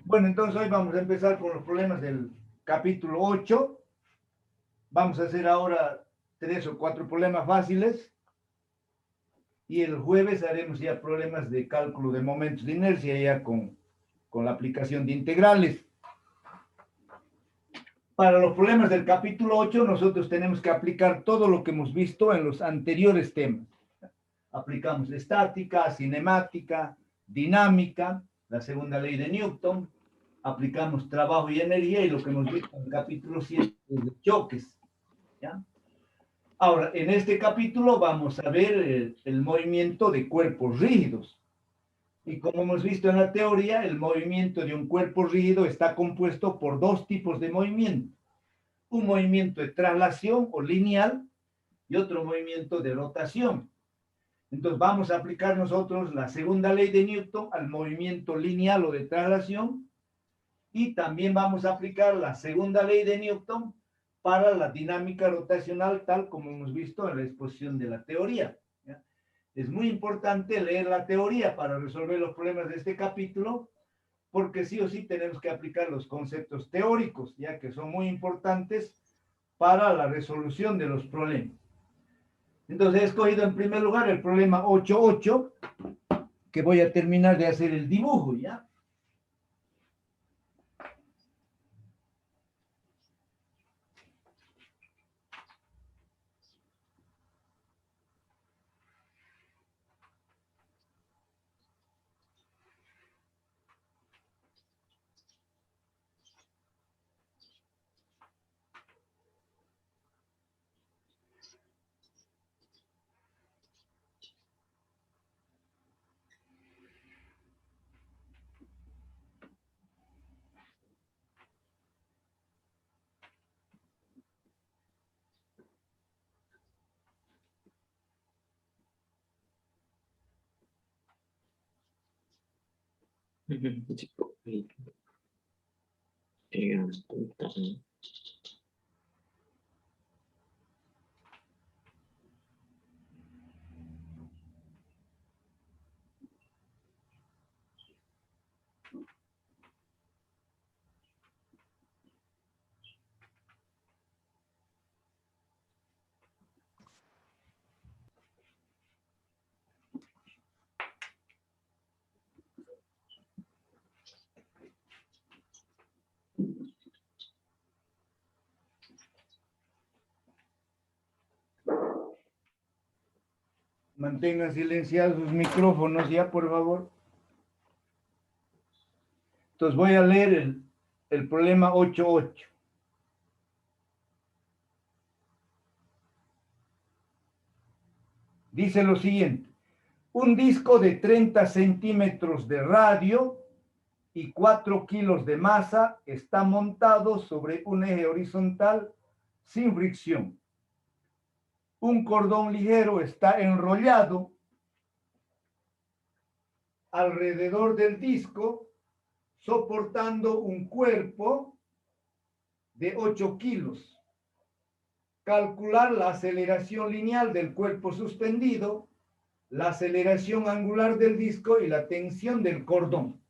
Bueno, entonces hoy vamos a empezar con los problemas del capítulo 8. Vamos a hacer ahora 3 o 4 problemas fáciles y el jueves haremos ya problemas de cálculo de momentos de inercia ya con la aplicación de integrales. Para los problemas del capítulo 8 nosotros tenemos que aplicar todo lo que hemos visto en los anteriores temas. Aplicamos estática, cinemática, dinámica, la segunda ley de Newton, aplicamos trabajo y energía y lo que hemos visto en el capítulo 7 es de choques. ¿Ya? Ahora, en este capítulo vamos a ver el movimiento de cuerpos rígidos. Y como hemos visto en la teoría, el movimiento de un cuerpo rígido está compuesto por dos tipos de movimiento. Un movimiento de traslación o lineal y otro movimiento de rotación. Entonces vamos a aplicar nosotros la segunda ley de Newton al movimiento lineal o de traslación y también vamos a aplicar la segunda ley de Newton para la dinámica rotacional tal como hemos visto en la exposición de la teoría. ¿Ya? Es muy importante leer la teoría para resolver los problemas de este capítulo porque sí o sí tenemos que aplicar los conceptos teóricos, ya que son muy importantes para la resolución de los problemas. Entonces he escogido en primer lugar el problema 8.8, que voy a terminar de hacer el dibujo, ¿ya? Mantengan silenciados sus micrófonos ya, por favor. Entonces voy a leer el problema 8.8. Dice lo siguiente. Un disco de 30 centímetros de radio y 4 kilos de masa está montado sobre un eje horizontal sin fricción. Un cordón ligero está enrollado alrededor del disco soportando un cuerpo de 8 kilos. Calcular la aceleración lineal del cuerpo suspendido, la aceleración angular del disco y la tensión del cordón.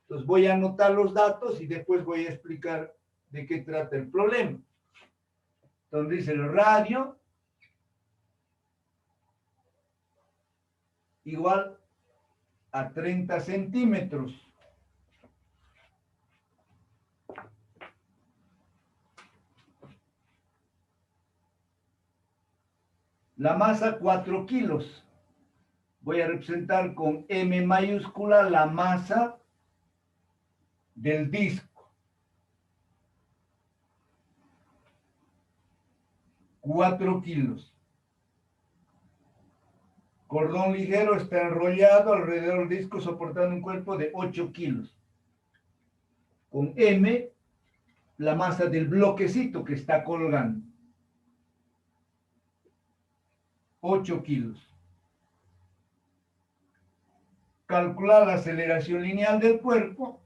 Entonces voy a anotar los datos y después voy a explicar de qué trata el problema. Entonces dice el radio igual a 30 centímetros. La masa 4 kilos. Voy a representar con M mayúscula la masa del disco. 4 kilos. Cordón ligero está enrollado alrededor del disco soportando un cuerpo de 8 kilos. Con M, la masa del bloquecito que está colgando. 8 kilos. Calcular la aceleración lineal del cuerpo.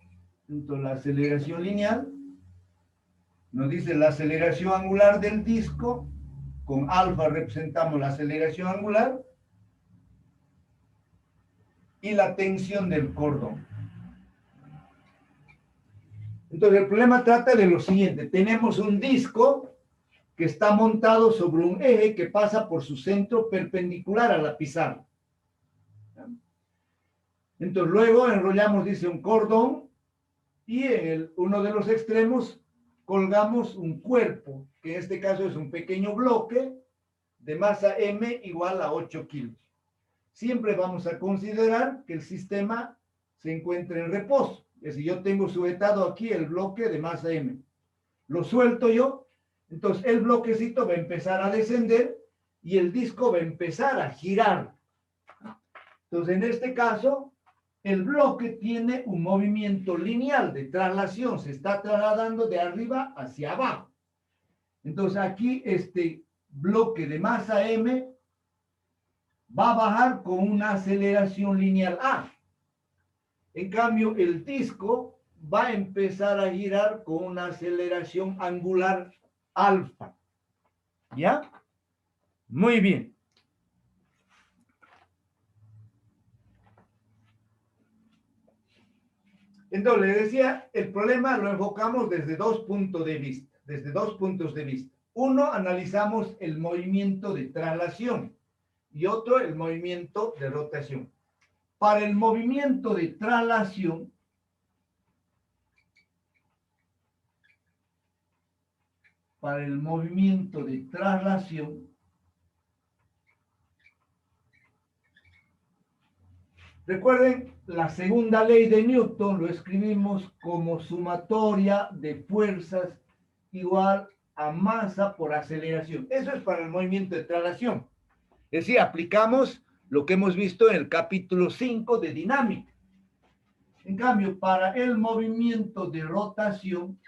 Entonces, la aceleración lineal nos dice la aceleración angular del disco. Con alfa representamos la aceleración angular. Y la tensión del cordón. Entonces, el problema trata de lo siguiente. Tenemos un disco que está montado sobre un eje que pasa por su centro perpendicular a la pizarra. Entonces, luego enrollamos, dice, un cordón y en uno de los extremos colgamos un cuerpo, que en este caso es un pequeño bloque de masa M igual a 8 kilos. Siempre vamos a considerar que el sistema se encuentra en reposo. Es decir, yo tengo sujetado aquí el bloque de masa M. Lo suelto yo, entonces el bloquecito va a empezar a descender y el disco va a empezar a girar. Entonces, en este caso, el bloque tiene un movimiento lineal de traslación, se está trasladando de arriba hacia abajo. Entonces, aquí este bloque de masa M va a bajar con una aceleración lineal A. En cambio, el disco va a empezar a girar con una aceleración angular alfa. ¿Ya? Muy bien. Entonces, le decía, el problema lo enfocamos desde dos puntos de vista. Uno, analizamos el movimiento de traslación y otro, el movimiento de rotación. Para el movimiento de traslación, recuerden, la segunda ley de Newton lo escribimos como sumatoria de fuerzas igual a masa por aceleración. Eso es para el movimiento de traslación. Es decir, aplicamos lo que hemos visto en el capítulo 5 de dinámica. En cambio, para el movimiento de rotación,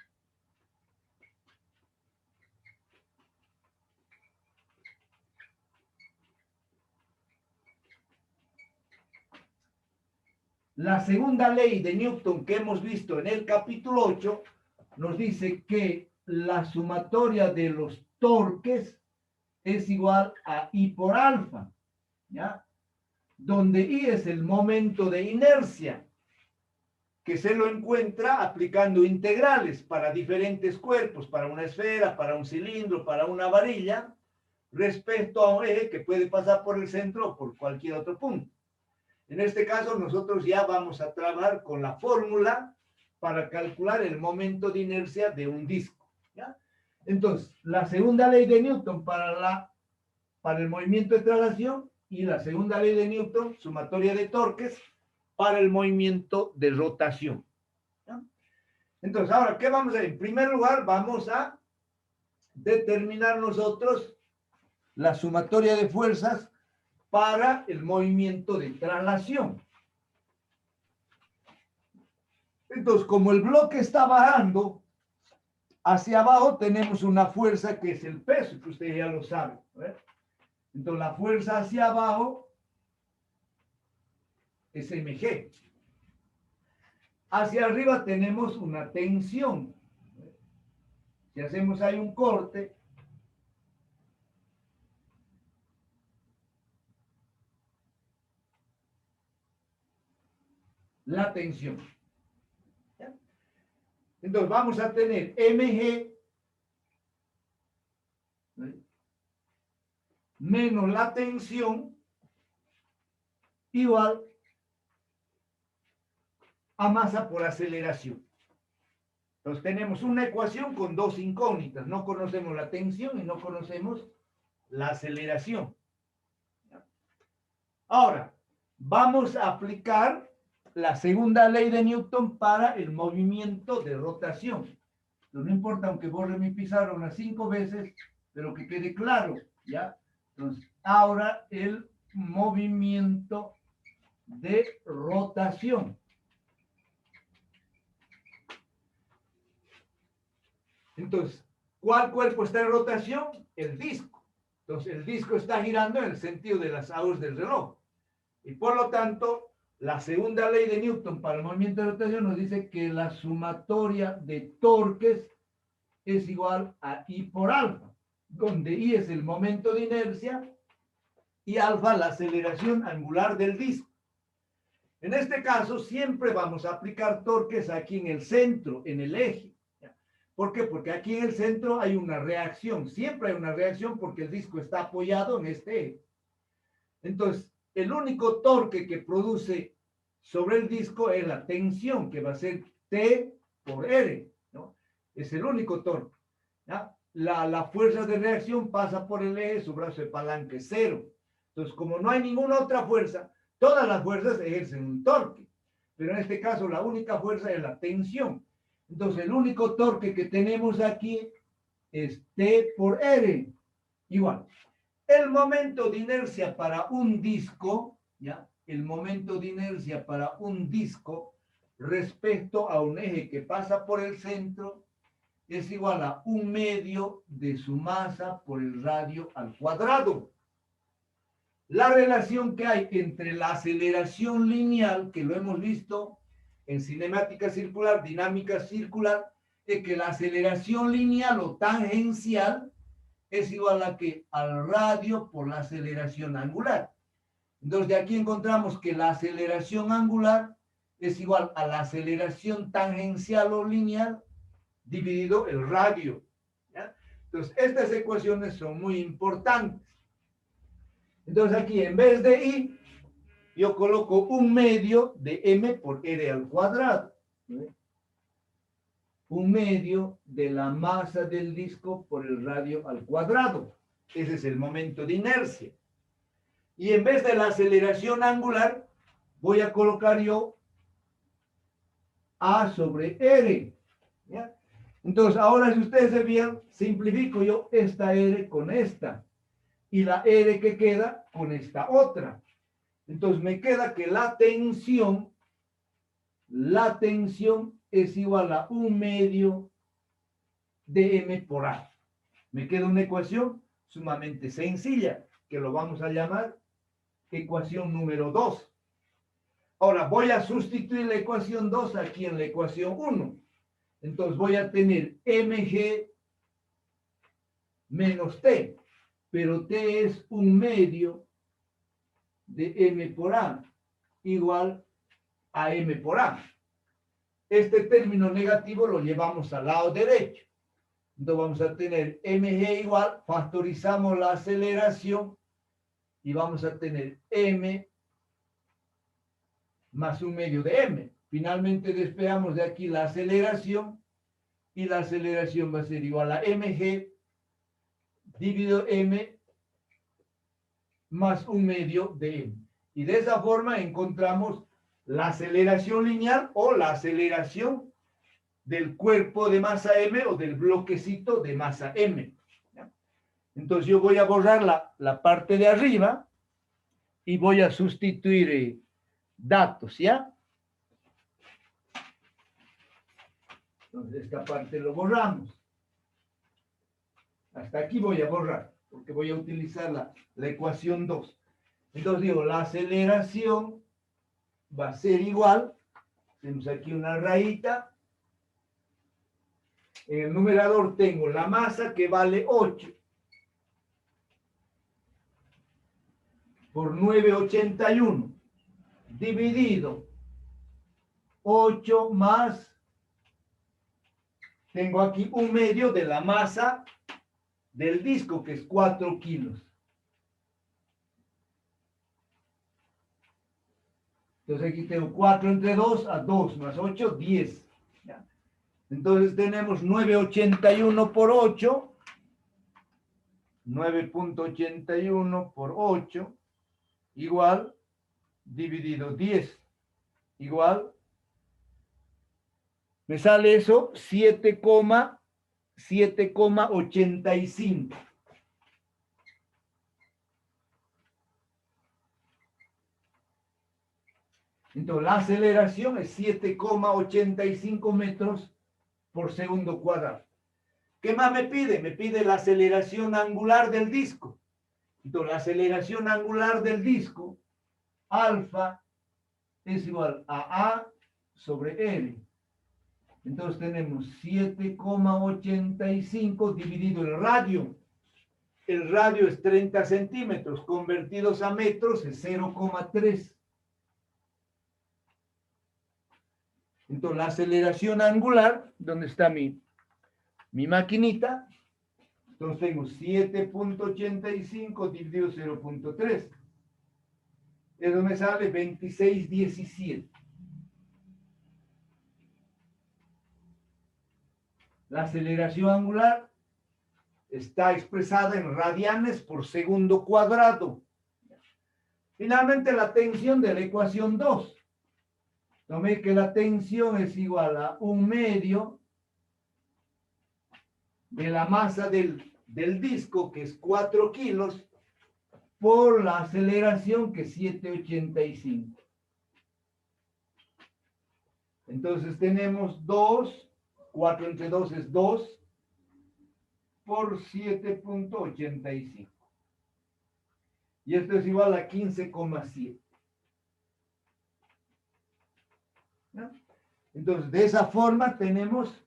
la segunda ley de Newton que hemos visto en el capítulo 8 nos dice que la sumatoria de los torques es igual a I por alfa, ¿ya? Donde I es el momento de inercia, que se lo encuentra aplicando integrales para diferentes cuerpos, para una esfera, para un cilindro, para una varilla, respecto a un eje que puede pasar por el centro o por cualquier otro punto. En este caso, nosotros ya vamos a trabajar con la fórmula para calcular el momento de inercia de un disco, ¿ya? Entonces, la segunda ley de Newton para el movimiento de traslación y la segunda ley de Newton, sumatoria de torques, para el movimiento de rotación, ¿ya? Entonces, ahora, ¿qué vamos a hacer? En primer lugar, vamos a determinar nosotros la sumatoria de fuerzas para el movimiento de traslación. Entonces, como el bloque está bajando hacia abajo, tenemos una fuerza que es el peso, que ustedes ya lo saben, ¿verdad? Entonces, la fuerza hacia abajo es mg. Hacia arriba tenemos una tensión. Si hacemos ahí un corte, la tensión. ¿Ya? Entonces vamos a tener mg menos la tensión igual a masa por aceleración. Entonces tenemos una ecuación con dos incógnitas. No conocemos la tensión y no conocemos la aceleración. Ahora, vamos a aplicar la segunda ley de Newton para el movimiento de rotación. Entonces, no importa, aunque borre mi pizarra unas 5 veces, pero que quede claro, ¿ya? Entonces, ahora el movimiento de rotación. Entonces, ¿cuál cuerpo está en rotación? El disco. Entonces, el disco está girando en el sentido de las agujas del reloj. Y por lo tanto, la segunda ley de Newton para el movimiento de rotación nos dice que la sumatoria de torques es igual a I por alfa, donde I es el momento de inercia y alfa la aceleración angular del disco. En este caso, siempre vamos a aplicar torques aquí en el centro, en el eje. ¿Por qué? Porque aquí en el centro hay una reacción. Siempre hay una reacción porque el disco está apoyado en este eje. Entonces, el único torque que produce sobre el disco es la tensión, que va a ser T por R, ¿no? Es el único torque. ¿Ya? La fuerza de reacción pasa por el eje, su brazo de palanca es cero. Entonces, como no hay ninguna otra fuerza, todas las fuerzas ejercen un torque. Pero en este caso, la única fuerza es la tensión. Entonces, el único torque que tenemos aquí es T por R, igual. El momento de inercia para un disco, ¿ya? El momento de inercia para un disco respecto a un eje que pasa por el centro es igual a 1/2 de su masa por el radio al cuadrado. La relación que hay entre la aceleración lineal, que lo hemos visto en cinemática circular, dinámica circular, es que la aceleración lineal o tangencial es igual a que al radio por la aceleración angular. Entonces, de aquí encontramos que la aceleración angular es igual a la aceleración tangencial o lineal dividido el radio. ¿Ya? Entonces, estas ecuaciones son muy importantes. Entonces, aquí en vez de I, yo coloco 1/2 de M por R al cuadrado. 1/2 de la masa del disco por el radio al cuadrado. Ese es el momento de inercia. Y en vez de la aceleración angular, voy a colocar yo A sobre R. ¿Ya? Entonces, ahora si ustedes se fijan, simplifico yo esta R con esta. Y la R que queda con esta otra. Entonces, me queda que la tensión es igual a 1/2 de M por A. Me queda una ecuación sumamente sencilla, que lo vamos a llamar ecuación número 2. Ahora voy a sustituir la ecuación 2 aquí en la ecuación 1. Entonces voy a tener mg menos t, pero t es 1/2 de m por a, igual a m por a. Este término negativo lo llevamos al lado derecho. Entonces vamos a tener mg igual, factorizamos la aceleración y vamos a tener m más 1/2 de m. Finalmente despejamos de aquí la aceleración y la aceleración va a ser igual a mg dividido m más 1/2 de m. Y de esa forma encontramos la aceleración lineal o la aceleración del cuerpo de masa m o del bloquecito de masa m. ¿Ya? Entonces yo voy a borrar la parte de arriba y voy a sustituir datos, ¿ya? Entonces esta parte lo borramos. Hasta aquí voy a borrar, porque voy a utilizar la ecuación 2. Entonces digo, la aceleración va a ser igual, tenemos aquí una rayita, en el numerador tengo la masa que vale 8 por 9,81 dividido 8 más, tengo aquí 1/2 de la masa del disco, que es 4 kilos. Entonces aquí tengo 4 entre 2, a 2 más 8, 10. ¿Ya? Entonces tenemos 9,81 por 8, 9,81 por 8, igual, dividido 10, igual, me sale eso 7,85. Entonces la aceleración es 7,85 metros por segundo cuadrado. ¿Qué más me pide? Me pide la aceleración angular del disco. Entonces la aceleración angular del disco, alfa, es igual a A sobre R. Entonces tenemos 7,85 dividido el radio. El radio es 30 centímetros, convertidos a metros es 0,3. Entonces, la aceleración angular, ¿dónde está mi maquinita? Entonces, tengo 7.85 dividido 0.3. Eso me sale 26,17. La aceleración angular está expresada en radianes por segundo cuadrado. Finalmente, la tensión de la ecuación 2. Tomé que la tensión es igual a 1/2 de la masa del disco, que es 4 kilos, por la aceleración, que es 7,85. Entonces tenemos 2, 4 entre 2 es 2, por 7,85. Y esto es igual a 15,7. ¿No? Entonces, de esa forma tenemos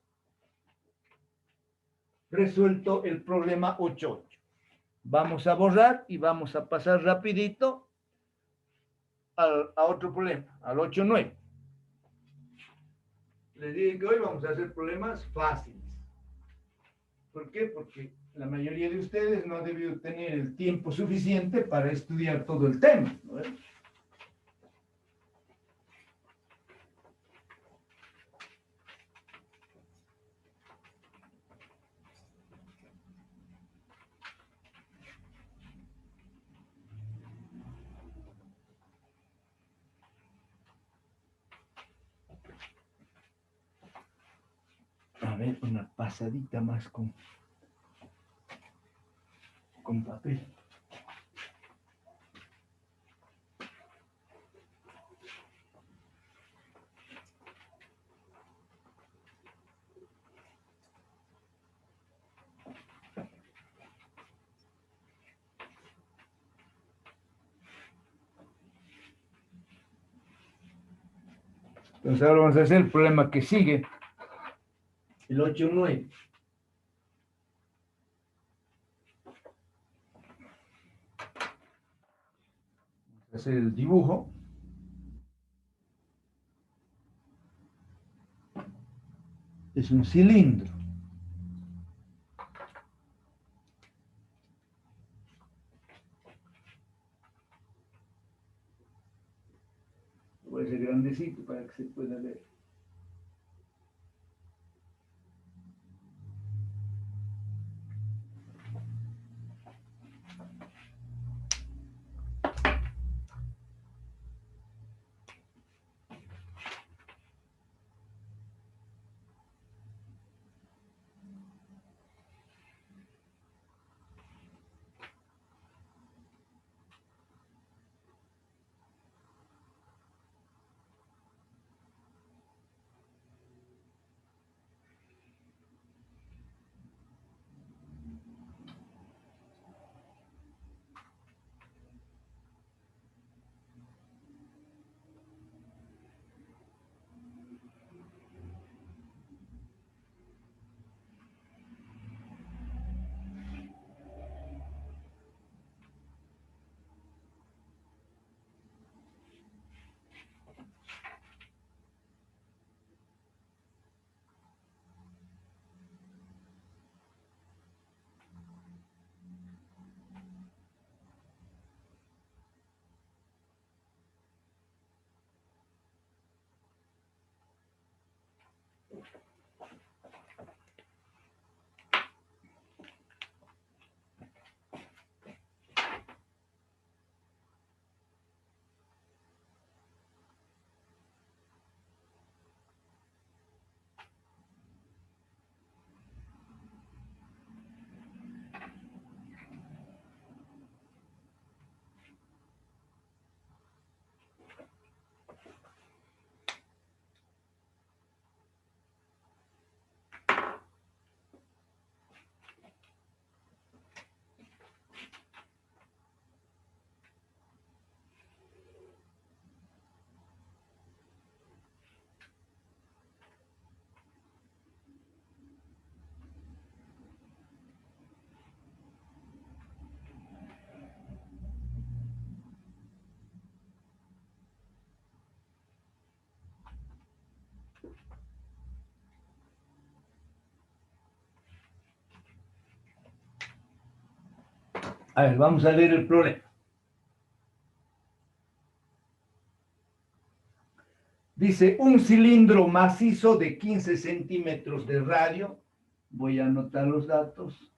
resuelto el problema 8.8. Vamos a borrar y vamos a pasar rapidito a otro problema, al 8.9. Les dije que hoy vamos a hacer problemas fáciles. ¿Por qué? Porque la mayoría de ustedes no ha debido tener el tiempo suficiente para estudiar todo el tema, ¿no? A ver, una pasadita más con papel. Entonces ahora vamos a hacer el problema que sigue, el 8.9. Vamos a hacer el dibujo. Es un cilindro. Voy a hacer grandecito para que se pueda ver. A ver, vamos a leer el problema. Dice, un cilindro macizo de 15 centímetros de radio. Voy a anotar los datos.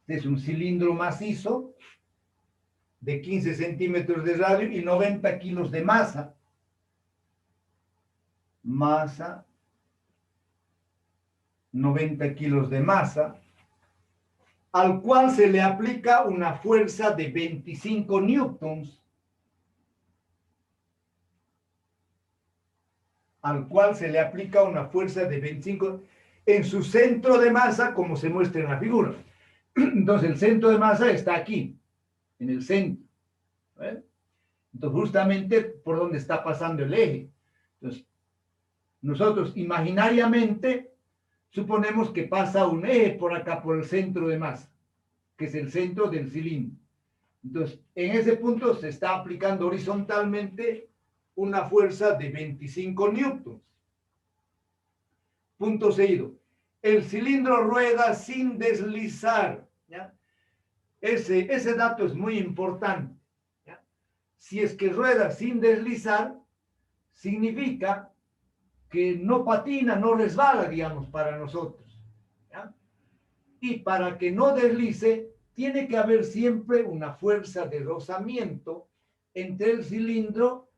Es un cilindro macizo de 15 centímetros de radio y 90 kilos de masa. Masa, 90 kilos de masa, al cual se le aplica una fuerza de 25 newtons, al cual se le aplica una fuerza de 25 en su centro de masa, como se muestra en la figura. Entonces, el centro de masa está aquí, en el centro. ¿Eh? Entonces, justamente por donde está pasando el eje. Entonces, nosotros imaginariamente suponemos que pasa un eje por acá, por el centro de masa, que es el centro del cilindro. Entonces, en ese punto se está aplicando horizontalmente una fuerza de 25 newtons. Punto seguido. El cilindro rueda sin deslizar. ¿Ya? Ese dato es muy importante. ¿Ya? Si es que rueda sin deslizar, significa que no patina, no resbala, digamos, para nosotros. ¿Ya? Y para que no deslice, tiene que haber siempre una fuerza de rozamiento entre el cilindro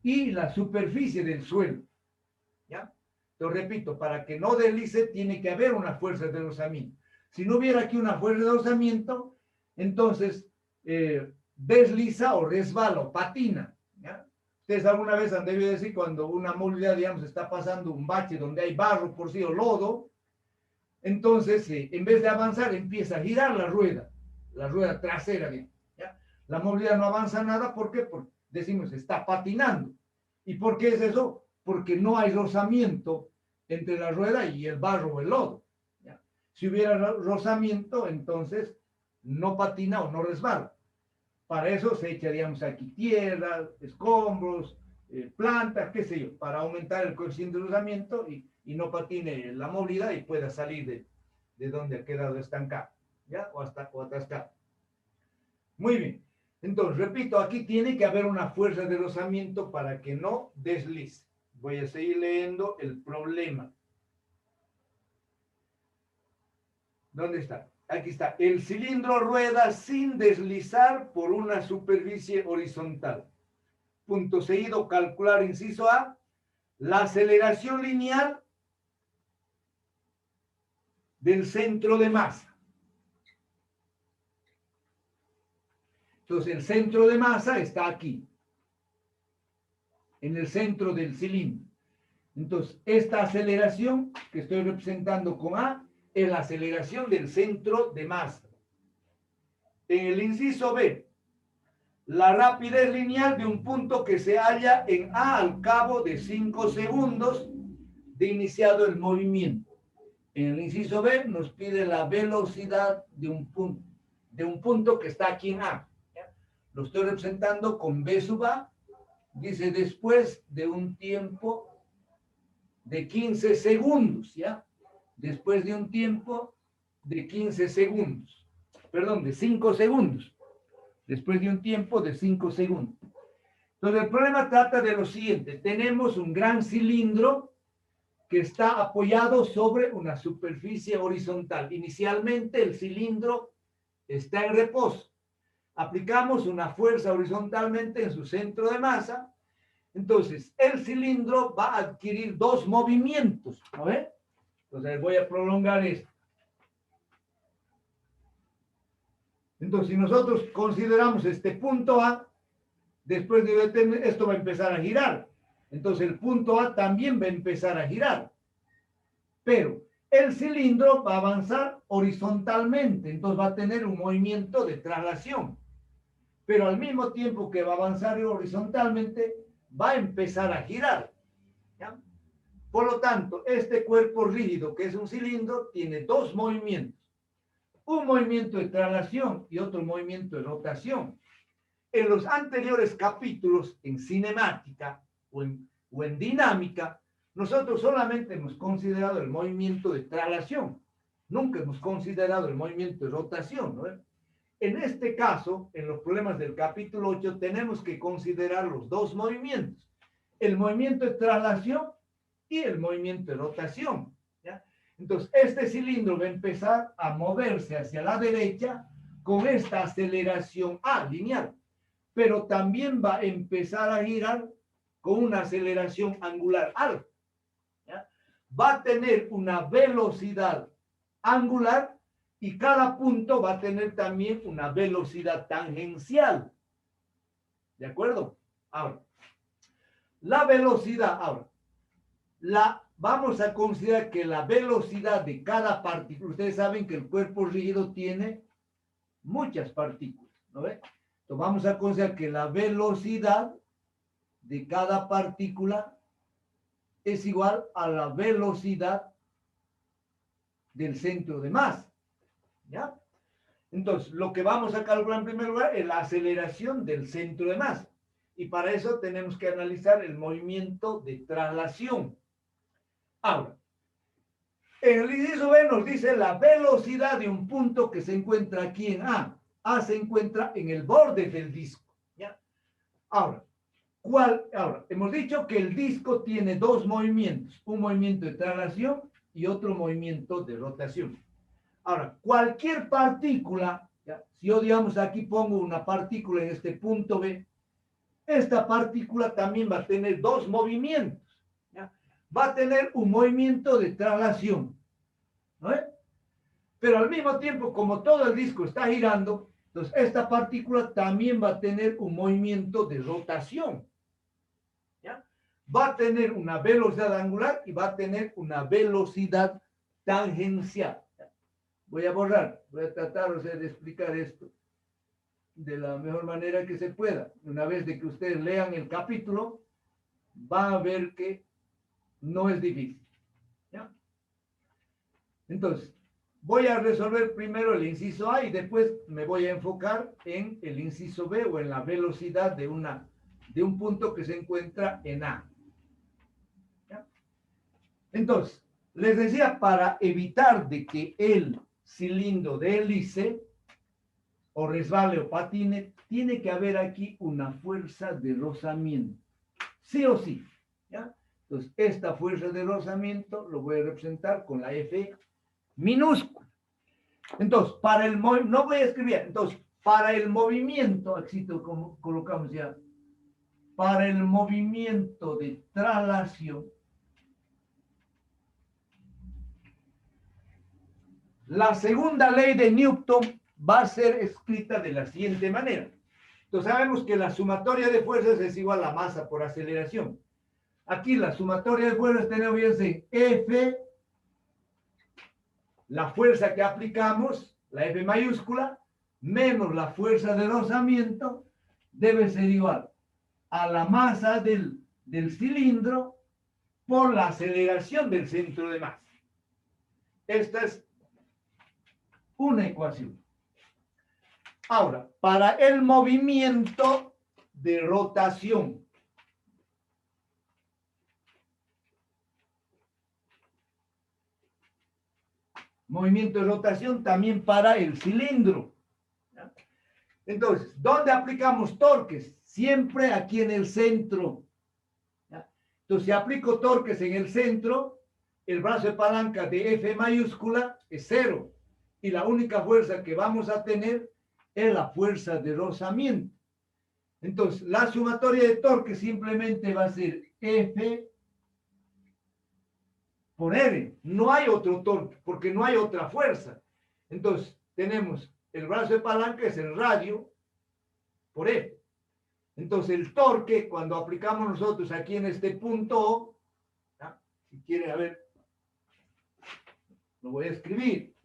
y la superficie del suelo. ¿Ya? Lo repito, para que no deslice, tiene que haber una fuerza de rozamiento. Si no hubiera aquí una fuerza de rozamiento, entonces desliza o resbala o patina. ¿Ya? Ustedes alguna vez han debido decir cuando una movilidad, digamos, está pasando un bache donde hay barro por sí o lodo, entonces en vez de avanzar empieza a girar la rueda trasera. ¿Ya? La movilidad no avanza nada, ¿por qué? Porque decimos, está patinando. ¿Y por qué es eso? Porque no hay rozamiento entre la rueda y el barro o el lodo. ¿Ya? Si hubiera rozamiento, entonces no patina o no resbala. Para eso se echa, digamos, aquí tierra, escombros, plantas, qué sé yo, para aumentar el coeficiente de rozamiento y no patine la movilidad y pueda salir de donde ha quedado estancado, ¿ya? O atascado. Muy bien. Entonces, repito, aquí tiene que haber una fuerza de rozamiento para que no deslice. Voy a seguir leyendo el problema. ¿Dónde está? Aquí está. El cilindro rueda sin deslizar por una superficie horizontal. Punto seguido, calcular inciso A, la aceleración lineal del centro de masa. Entonces, el centro de masa está aquí, en el centro del cilindro. Entonces, esta aceleración que estoy representando con A es la aceleración del centro de masa. En el inciso B, la rapidez lineal de un punto que se halla en A al cabo de 5 segundos de iniciado el movimiento. En el inciso B nos pide la velocidad de un punto que está aquí en A. ¿Ya? Lo estoy representando con B sub A. Dice después de un tiempo de 15 segundos, ¿ya? Después de un tiempo de 15 segundos. Perdón, de 5 segundos. Después de un tiempo de 5 segundos. Entonces, el problema trata de lo siguiente. Tenemos un gran cilindro que está apoyado sobre una superficie horizontal. Inicialmente, el cilindro está en reposo. Aplicamos una fuerza horizontalmente en su centro de masa. Entonces, el cilindro va a adquirir dos movimientos. ¿No ve? Entonces, voy a prolongar esto. Entonces, si nosotros consideramos este punto A, después de detener, esto va a empezar a girar. Entonces, el punto A también va a empezar a girar. Pero el cilindro va a avanzar horizontalmente, entonces va a tener un movimiento de traslación. Pero al mismo tiempo que va a avanzar horizontalmente, va a empezar a girar. ¿Ya? Por lo tanto, este cuerpo rígido, que es un cilindro, tiene dos movimientos. Un movimiento de traslación y otro movimiento de rotación. En los anteriores capítulos, en cinemática o en dinámica, nosotros solamente hemos considerado el movimiento de traslación. Nunca hemos considerado el movimiento de rotación, ¿no? En este caso, en los problemas del capítulo 8, tenemos que considerar los dos movimientos, el movimiento de traslación y el movimiento de rotación, ¿ya? Entonces, este cilindro va a empezar a moverse hacia la derecha con esta aceleración A lineal, pero también va a empezar a girar con una aceleración angular alfa, ¿ya? Va a tener una velocidad angular y cada punto va a tener también una velocidad tangencial. ¿De acuerdo? Ahora, la velocidad, vamos a considerar que la velocidad de cada partícula, ustedes saben que el cuerpo rígido tiene muchas partículas, ¿no ve? Entonces vamos a considerar que la velocidad de cada partícula es igual a la velocidad del centro de masa, ¿ya? Entonces, lo que vamos a calcular en primer lugar es la aceleración del centro de masa. Y para eso tenemos que analizar el movimiento de traslación. Ahora, en el inciso B nos dice la velocidad de un punto que se encuentra aquí en A. A se encuentra en el borde del disco, ¿ya? Ahora, hemos dicho que el disco tiene dos movimientos, un movimiento de traslación y otro movimiento de rotación. Ahora, cualquier partícula, ¿ya? Si yo, digamos, aquí pongo una partícula en este punto B, esta partícula también va a tener dos movimientos, ¿ya? Va a tener un movimiento de traslación, ¿no es? Pero al mismo tiempo, como todo el disco está girando, entonces esta partícula también va a tener un movimiento de rotación, ¿ya? Va a tener una velocidad angular y va a tener una velocidad tangencial. Voy a tratar de explicar esto de la mejor manera que se pueda. Una vez de que ustedes lean el capítulo, van a ver que no es difícil, ¿ya? Entonces, voy a resolver primero el inciso A y después me voy a enfocar en el inciso B o en la velocidad de un punto que se encuentra en A, ¿ya? Entonces, les decía, para evitar de que el cilindro de hélice o resbale o patine, tiene que haber aquí una fuerza de rozamiento, sí o sí, ¿ya? Entonces, esta fuerza de rozamiento lo voy a representar con la F minúscula. Entonces, no voy a escribir, entonces, para el movimiento, aquí colocamos ya, para el movimiento de traslación, la segunda ley de Newton va a ser escrita de la siguiente manera. Entonces sabemos que la sumatoria de fuerzas es igual a masa por aceleración. Aquí la sumatoria de fuerzas tenemos que F, la fuerza que aplicamos, la F mayúscula, menos la fuerza de rozamiento, debe ser igual a la masa del cilindro por la aceleración del centro de masa. Esta es una ecuación. Ahora, para el movimiento de rotación, también para el cilindro, ¿ya? Entonces, ¿dónde aplicamos torques? Siempre aquí en el centro, ¿ya? Entonces, si aplico torques en el centro, el brazo de palanca de F mayúscula es 0 y la única fuerza que vamos a tener es la fuerza de rozamiento. Entonces, la sumatoria de torque simplemente va a ser F por R. No hay otro torque, porque no hay otra fuerza. Entonces, tenemos el brazo de palanca, es el radio, por F. Entonces, el torque, cuando aplicamos nosotros aquí en este punto O, ¿ya? Si quieren, a ver, lo voy a escribir.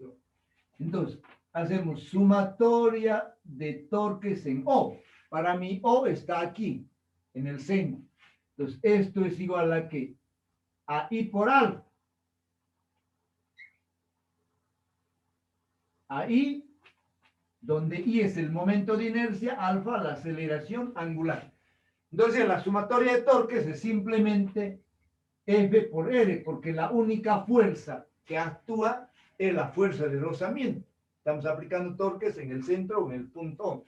Entonces, hacemos sumatoria de torques en O. Para mí, O está aquí, en el centro. Entonces, esto es igual a ¿qué? A I por alfa. A I, donde I es el momento de inercia, alfa la aceleración angular. Entonces, la sumatoria de torques es simplemente F por R, porque la única fuerza que actúa es la fuerza de rozamiento. Estamos aplicando torques en el centro o en el punto O.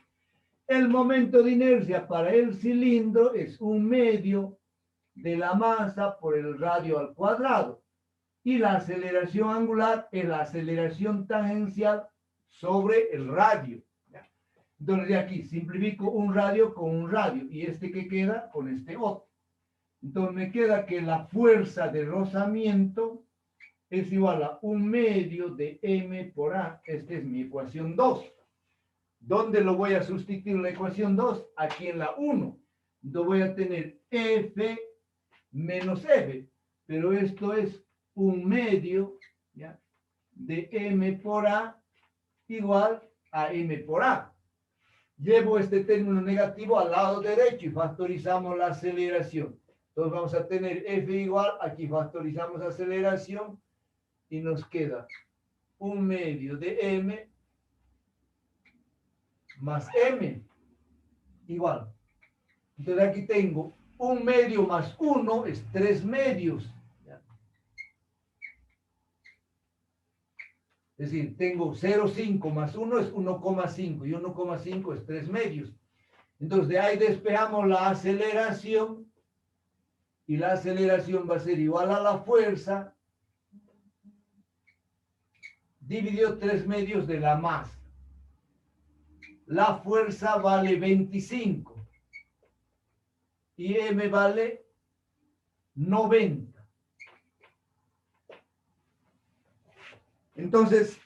El momento de inercia para el cilindro es 1/2 de la masa por el radio al cuadrado. Y la aceleración angular es la aceleración tangencial sobre el radio. Entonces de aquí simplifico un radio con un radio y este que queda con este otro. Entonces me queda que la fuerza de rozamiento es igual a 1/2 de m por a. Esta es mi ecuación 2. ¿Dónde lo voy a sustituir la ecuación 2? Aquí en la 1. Entonces voy a tener F menos F. Pero esto es 1/2, ¿ya?, de m por a igual a m por a. Llevo este término negativo al lado derecho y factorizamos la aceleración. Entonces vamos a tener F igual, aquí factorizamos aceleración y nos queda 1/2 de m más m igual. Entonces aquí tengo 1/2 más 1 es 3/2. Es decir, tengo 0,5 más 1 es 1,5 y 1,5 es 3/2. Entonces de ahí despejamos la aceleración y la aceleración va a ser igual a la fuerza dividido 3/2 de la masa. La fuerza vale 25 y m vale 90. Entonces,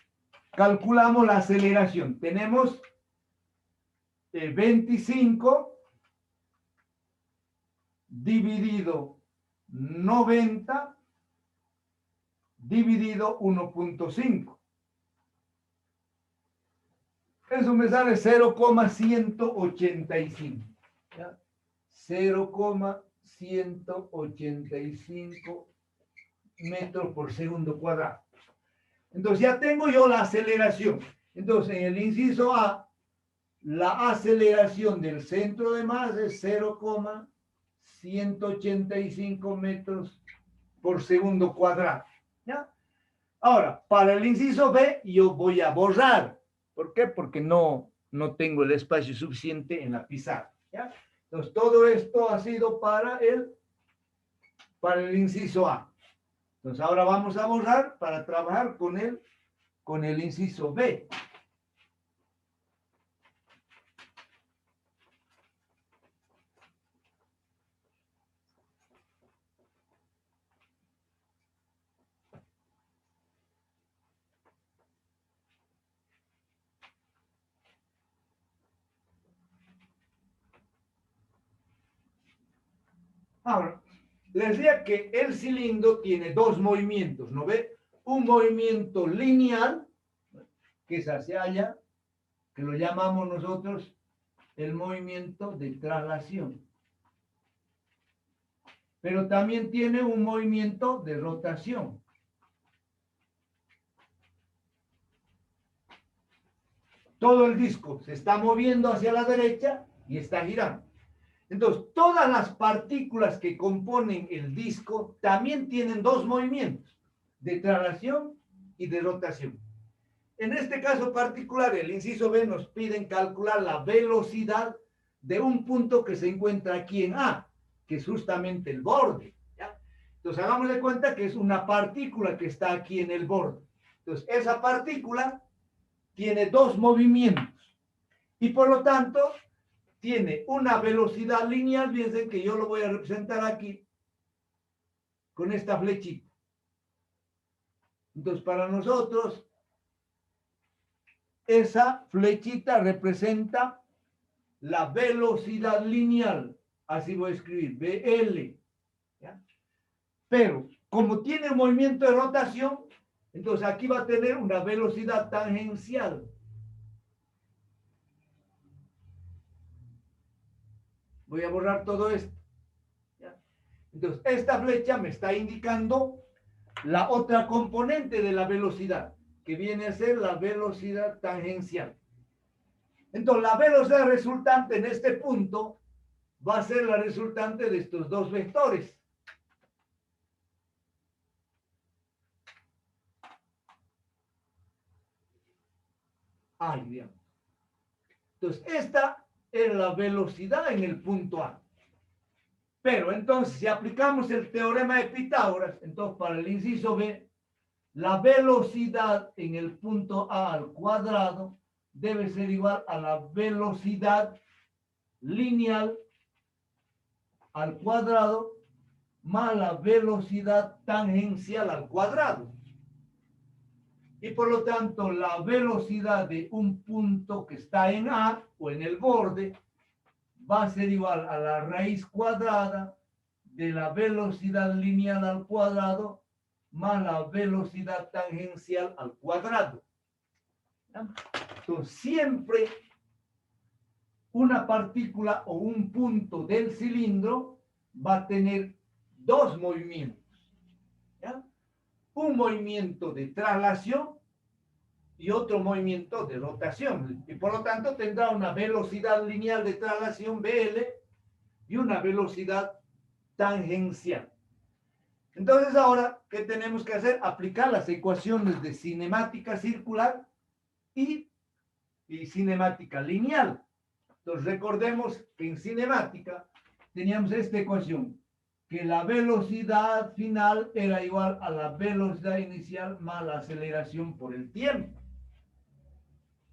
calculamos la aceleración. Tenemos 25 dividido 90 dividido 1.5. Eso me sale 0,185. 0,185 metros por segundo cuadrado. Entonces ya tengo yo la aceleración. Entonces en el inciso A, la aceleración del centro de masa es 0,185 metros por segundo cuadrado. ¿Ya? Ahora, para el inciso B, yo voy a borrar. ¿Por qué? Porque no tengo el espacio suficiente en la pizarra. ¿Ya? Entonces todo esto ha sido para el inciso A. Entonces ahora vamos a borrar para trabajar con el inciso B. Ahora, les decía que el cilindro tiene dos movimientos, ¿no ve? Un movimiento lineal, que es hacia allá, que lo llamamos nosotros el movimiento de traslación. Pero también tiene un movimiento de rotación. Todo el disco se está moviendo hacia la derecha y está girando. Entonces, todas las partículas que componen el disco también tienen dos movimientos, de traslación y de rotación. En este caso particular, el inciso B nos piden calcular la velocidad de un punto que se encuentra aquí en A, que es justamente el borde. ¿Ya? Entonces, hagamos de cuenta que es una partícula que está aquí en el borde. Entonces, esa partícula tiene dos movimientos y por lo tanto tiene una velocidad lineal. Fíjense que yo lo voy a representar aquí con esta flechita. Entonces, para nosotros, esa flechita representa la velocidad lineal. Así voy a escribir, BL. ¿Ya? Pero, como tiene un movimiento de rotación, entonces aquí va a tener una velocidad tangencial. Voy a borrar todo esto. ¿Ya? Entonces, esta flecha me está indicando la otra componente de la velocidad, que viene a ser la velocidad tangencial. Entonces, la velocidad resultante en este punto va a ser la resultante de estos dos vectores. hay, digamos. Entonces, esta es la velocidad en el punto A. Pero entonces, si aplicamos el teorema de Pitágoras, entonces para el inciso B, la velocidad en el punto A al cuadrado debe ser igual a la velocidad lineal al cuadrado más la velocidad tangencial al cuadrado. Y por lo tanto, la velocidad de un punto que está en A o en el borde va a ser igual a la raíz cuadrada de la velocidad lineal al cuadrado más la velocidad tangencial al cuadrado. Entonces, siempre una partícula o un punto del cilindro va a tener dos movimientos. ¿Ya? Un movimiento de traslación y otro movimiento de rotación. Y por lo tanto tendrá una velocidad lineal de traslación BL y una velocidad tangencial. Entonces ahora, ¿qué tenemos que hacer? Aplicar las ecuaciones de cinemática circular y cinemática lineal. Entonces recordemos que en cinemática teníamos esta ecuación, que la velocidad final era igual a la velocidad inicial más la aceleración por el tiempo.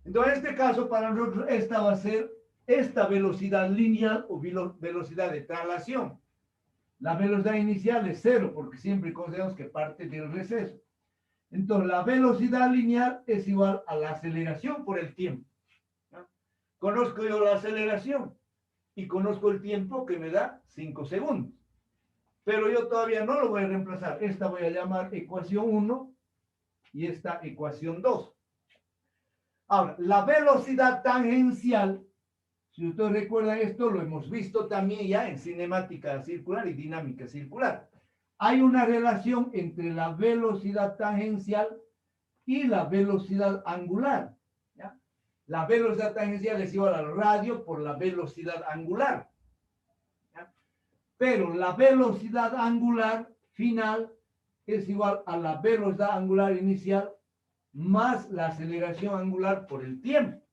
Entonces, en este caso, para nosotros, esta va a ser esta velocidad lineal o velocidad de traslación. La velocidad inicial es 0, porque siempre consideramos que parte del receso. Entonces, la velocidad lineal es igual a la aceleración por el tiempo. ¿No? Conozco yo la aceleración y conozco el tiempo que me da 5 segundos. Pero yo todavía no lo voy a reemplazar. Esta voy a llamar ecuación 1 y esta ecuación 2. Ahora, la velocidad tangencial, si usted recuerda esto, lo hemos visto también ya en cinemática circular y dinámica circular. Hay una relación entre la velocidad tangencial y la velocidad angular. ¿Ya? La velocidad tangencial es igual al radio por la velocidad angular. ¿Ya? Pero la velocidad angular final es igual a la velocidad angular inicial más la aceleración angular por el tiempo.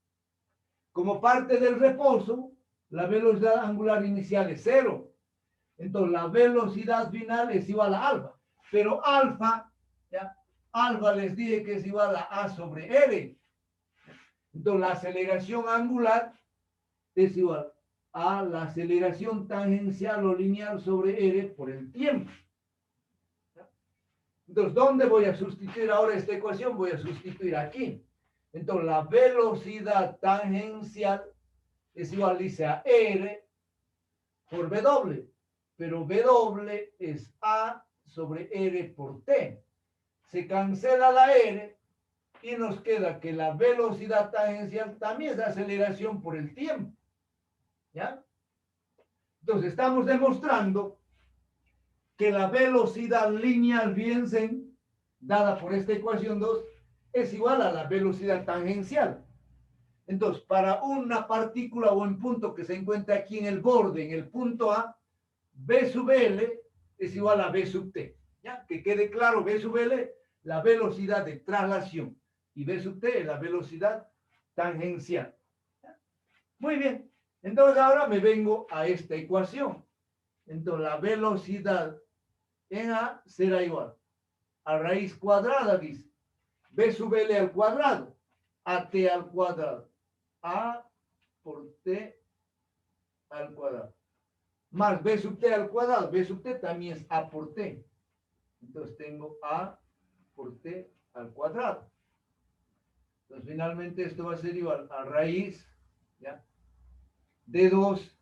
Como parte del reposo, la velocidad angular inicial es 0. Entonces, la velocidad final es igual a alfa. Pero alfa, ¿ya? Alfa les dije que es igual a sobre R. Entonces, la aceleración angular es igual a la aceleración tangencial o lineal sobre R por el tiempo. Entonces, ¿dónde voy a sustituir ahora esta ecuación? Voy a sustituir aquí. Entonces, la velocidad tangencial es igual, dice, a R por W. Pero W es A sobre R por T. Se cancela la R y nos queda que la velocidad tangencial también es la aceleración por el tiempo. ¿Ya? Entonces, estamos demostrando que la velocidad lineal, fíjense, dada por esta ecuación 2, es igual a la velocidad tangencial. Entonces, para una partícula o un punto que se encuentra aquí en el borde, en el punto A, B sub L es igual a B sub T. ¿Ya? Que quede claro, B sub L, la velocidad de traslación, y B sub T es la velocidad tangencial. ¿Ya? Muy bien. Entonces, ahora me vengo a esta ecuación. Entonces, la velocidad en A será igual a raíz cuadrada, dice, B sub L al cuadrado, a T al cuadrado, A por T al cuadrado, más B sub T al cuadrado. B sub T también es A por T. Entonces tengo A por T al cuadrado. Entonces finalmente esto va a ser igual a raíz, ¿ya?, de 2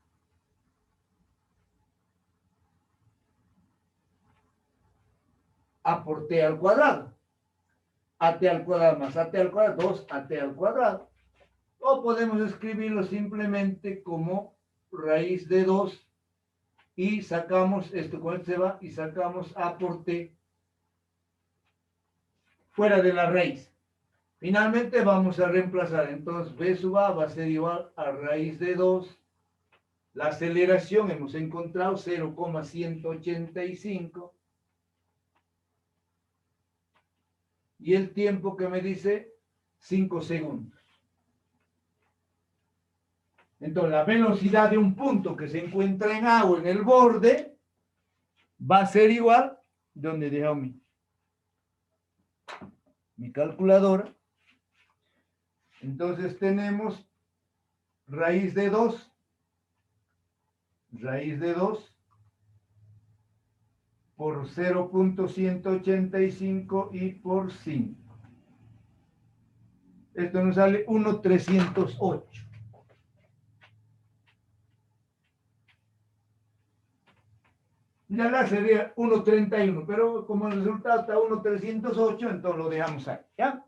A por T al cuadrado. AT al cuadrado más AT al cuadrado, 2 AT al cuadrado. O podemos escribirlo simplemente como raíz de 2 y sacamos esto, con esto se va, y sacamos A por T fuera de la raíz. Finalmente vamos a reemplazar, entonces B sub A va a ser igual a raíz de 2. La aceleración hemos encontrado 0,185. Y el tiempo que me dice 5 segundos. Entonces, la velocidad de un punto que se encuentra en agua en el borde va a ser igual, donde dejo mi calculadora. Entonces tenemos raíz de 2 por 0.185 y por 5. Esto nos sale 1.308. Ya la sería 1.31, pero como el resultado está 1.308, entonces lo dejamos ahí, ¿ya?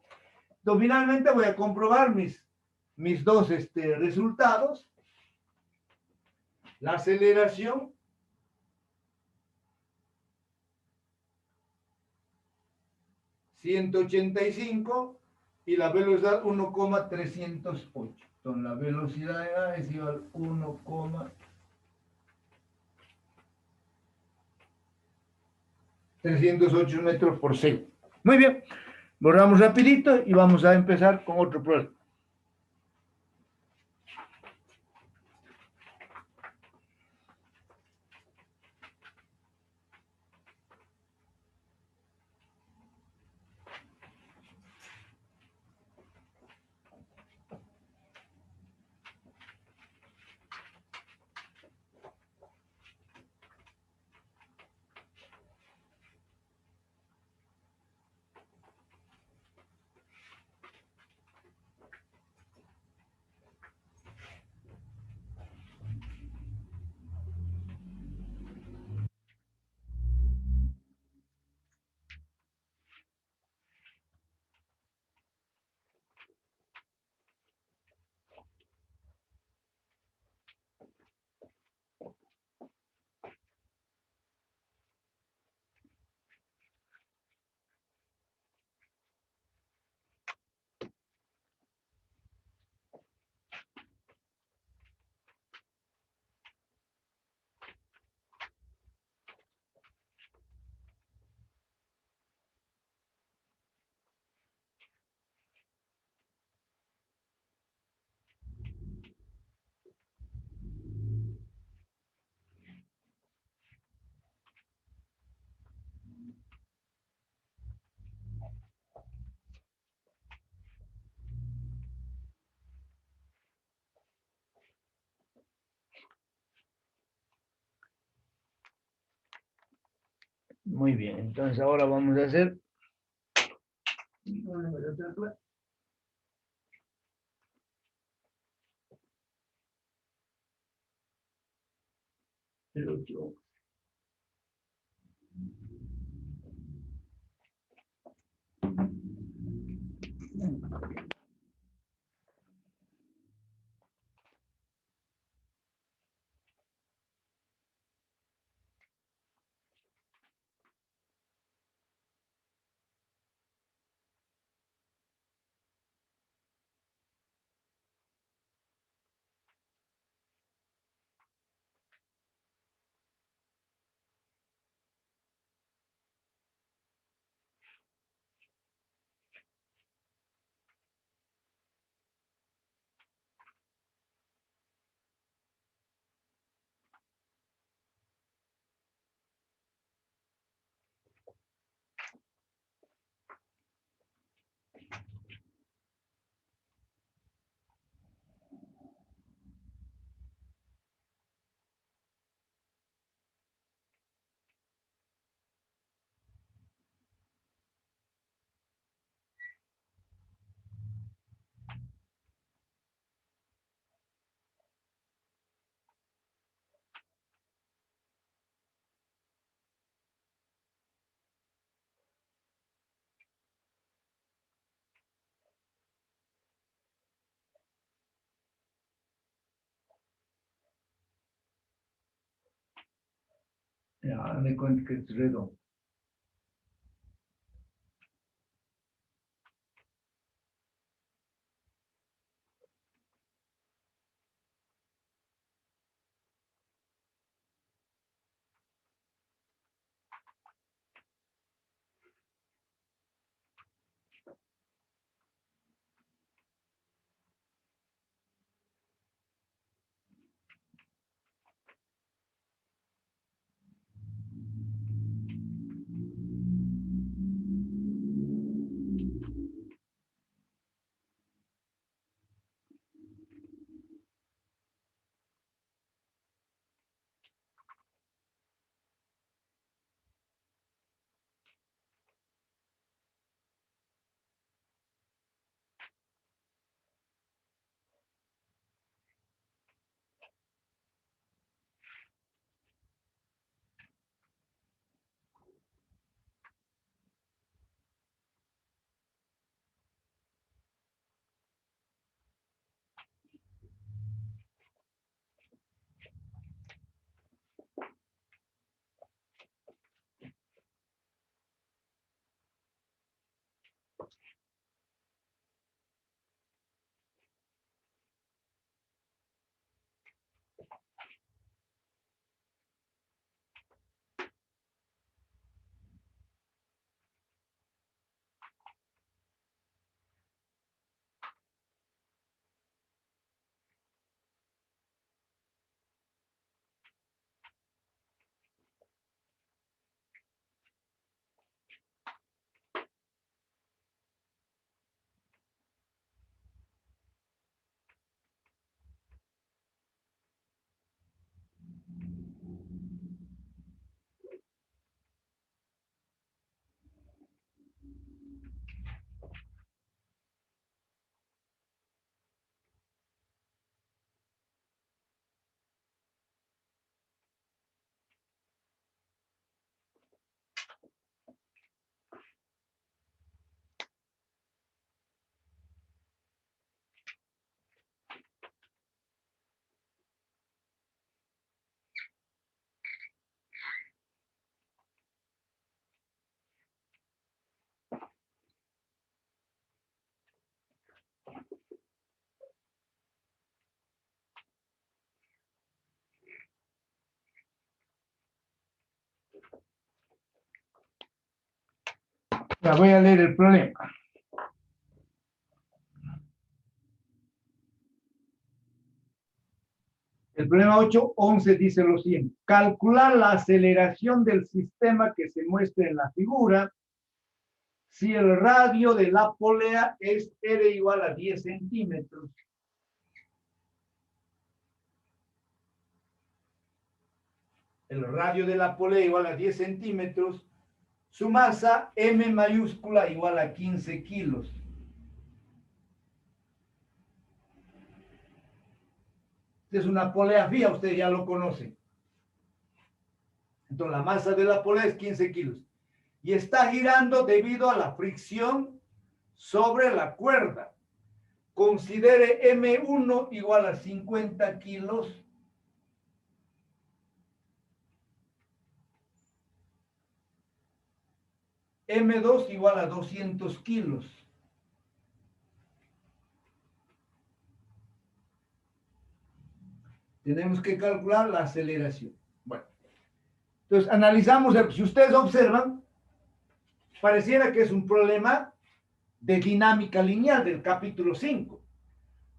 Entonces, finalmente voy a comprobar mis dos resultados. La aceleración, 185, y la velocidad 1.308. Entonces, la velocidad de A es igual a 1.308 metros por segundo. Muy bien, borramos rapidito y vamos a empezar con otro problema. Muy bien, entonces ahora vamos a hacer el 8. Ya me cuenta que es redondo. Ya voy a leer el problema. El problema 8.11 dice lo siguiente. Calcular la aceleración del sistema que se muestra en la figura si el radio de la polea es R igual a 10 centímetros. El radio de la polea igual a 10 centímetros. Su masa M mayúscula igual a 15 kilos. Es una polea fija, usted ya lo conoce. Entonces la masa de la polea es 15 kilos. Y está girando debido a la fricción sobre la cuerda. Considere M1 igual a 50 kilos. M2 igual a 200 kilos. Tenemos que calcular la aceleración. Bueno, entonces analizamos, si ustedes observan, pareciera que es un problema de dinámica lineal del capítulo 5.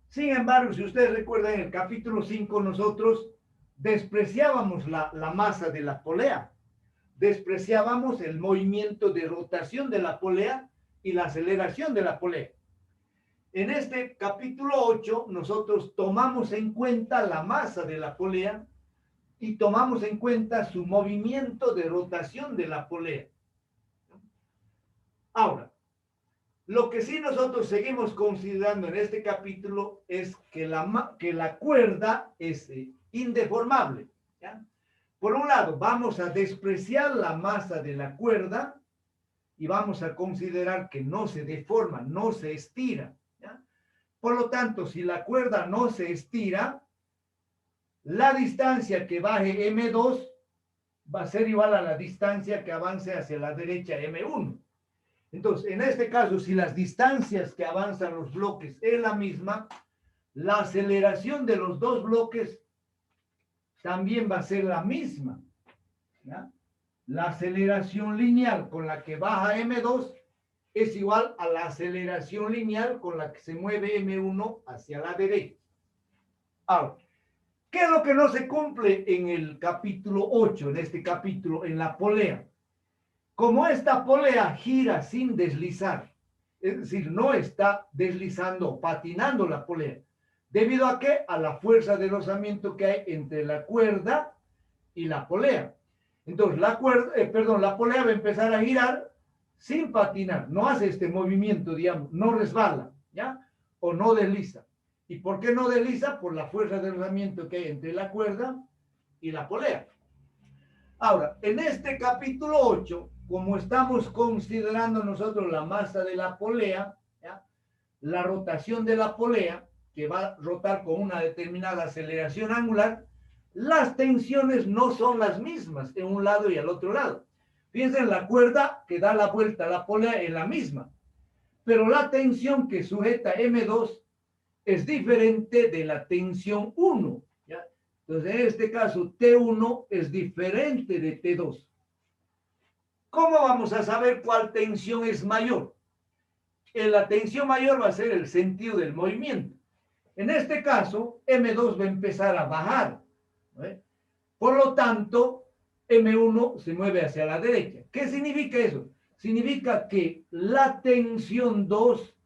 Sin embargo, si ustedes recuerdan, en el capítulo 5 nosotros despreciábamos la masa de la polea, despreciábamos el movimiento de rotación de la polea y la aceleración de la polea. En este capítulo 8 nosotros tomamos en cuenta la masa de la polea y tomamos en cuenta su movimiento de rotación de la polea. Ahora, lo que sí nosotros seguimos considerando en este capítulo es que la cuerda es indeformable, ¿ya? Por un lado, vamos a despreciar la masa de la cuerda y vamos a considerar que no se deforma, no se estira, ¿ya? Por lo tanto, si la cuerda no se estira, la distancia que baje M2 va a ser igual a la distancia que avance hacia la derecha M1. Entonces, en este caso, si las distancias que avanzan los bloques es la misma, la aceleración de los dos bloques también va a ser la misma, ¿ya? La aceleración lineal con la que baja M2 es igual a la aceleración lineal con la que se mueve M1 hacia la derecha. Ahora, ¿qué es lo que no se cumple en el capítulo 8, en este capítulo, en la polea? Como esta polea gira sin deslizar, es decir, no está deslizando, patinando la polea. ¿Debido a qué? A la fuerza de rozamiento que hay entre la cuerda y la polea. Entonces, la polea va a empezar a girar sin patinar, no hace este movimiento, digamos, no resbala, ¿ya? O no desliza. ¿Y por qué no desliza? Por la fuerza de rozamiento que hay entre la cuerda y la polea. Ahora, en este capítulo 8, como estamos considerando nosotros la masa de la polea, ¿ya? La rotación de la polea, que va a rotar con una determinada aceleración angular, las tensiones no son las mismas en un lado y al otro lado. Fíjense, en la cuerda que da la vuelta a la polea es la misma, pero la tensión que sujeta M2 es diferente de la tensión 1, ¿ya? Entonces, en este caso, T1 es diferente de T2. ¿Cómo vamos a saber cuál tensión es mayor? La tensión mayor va a ser el sentido del movimiento. En este caso, M2 va a empezar a bajar, ¿no? Por lo tanto, M1 se mueve hacia la derecha. ¿Qué significa eso? Significa que la tensión 2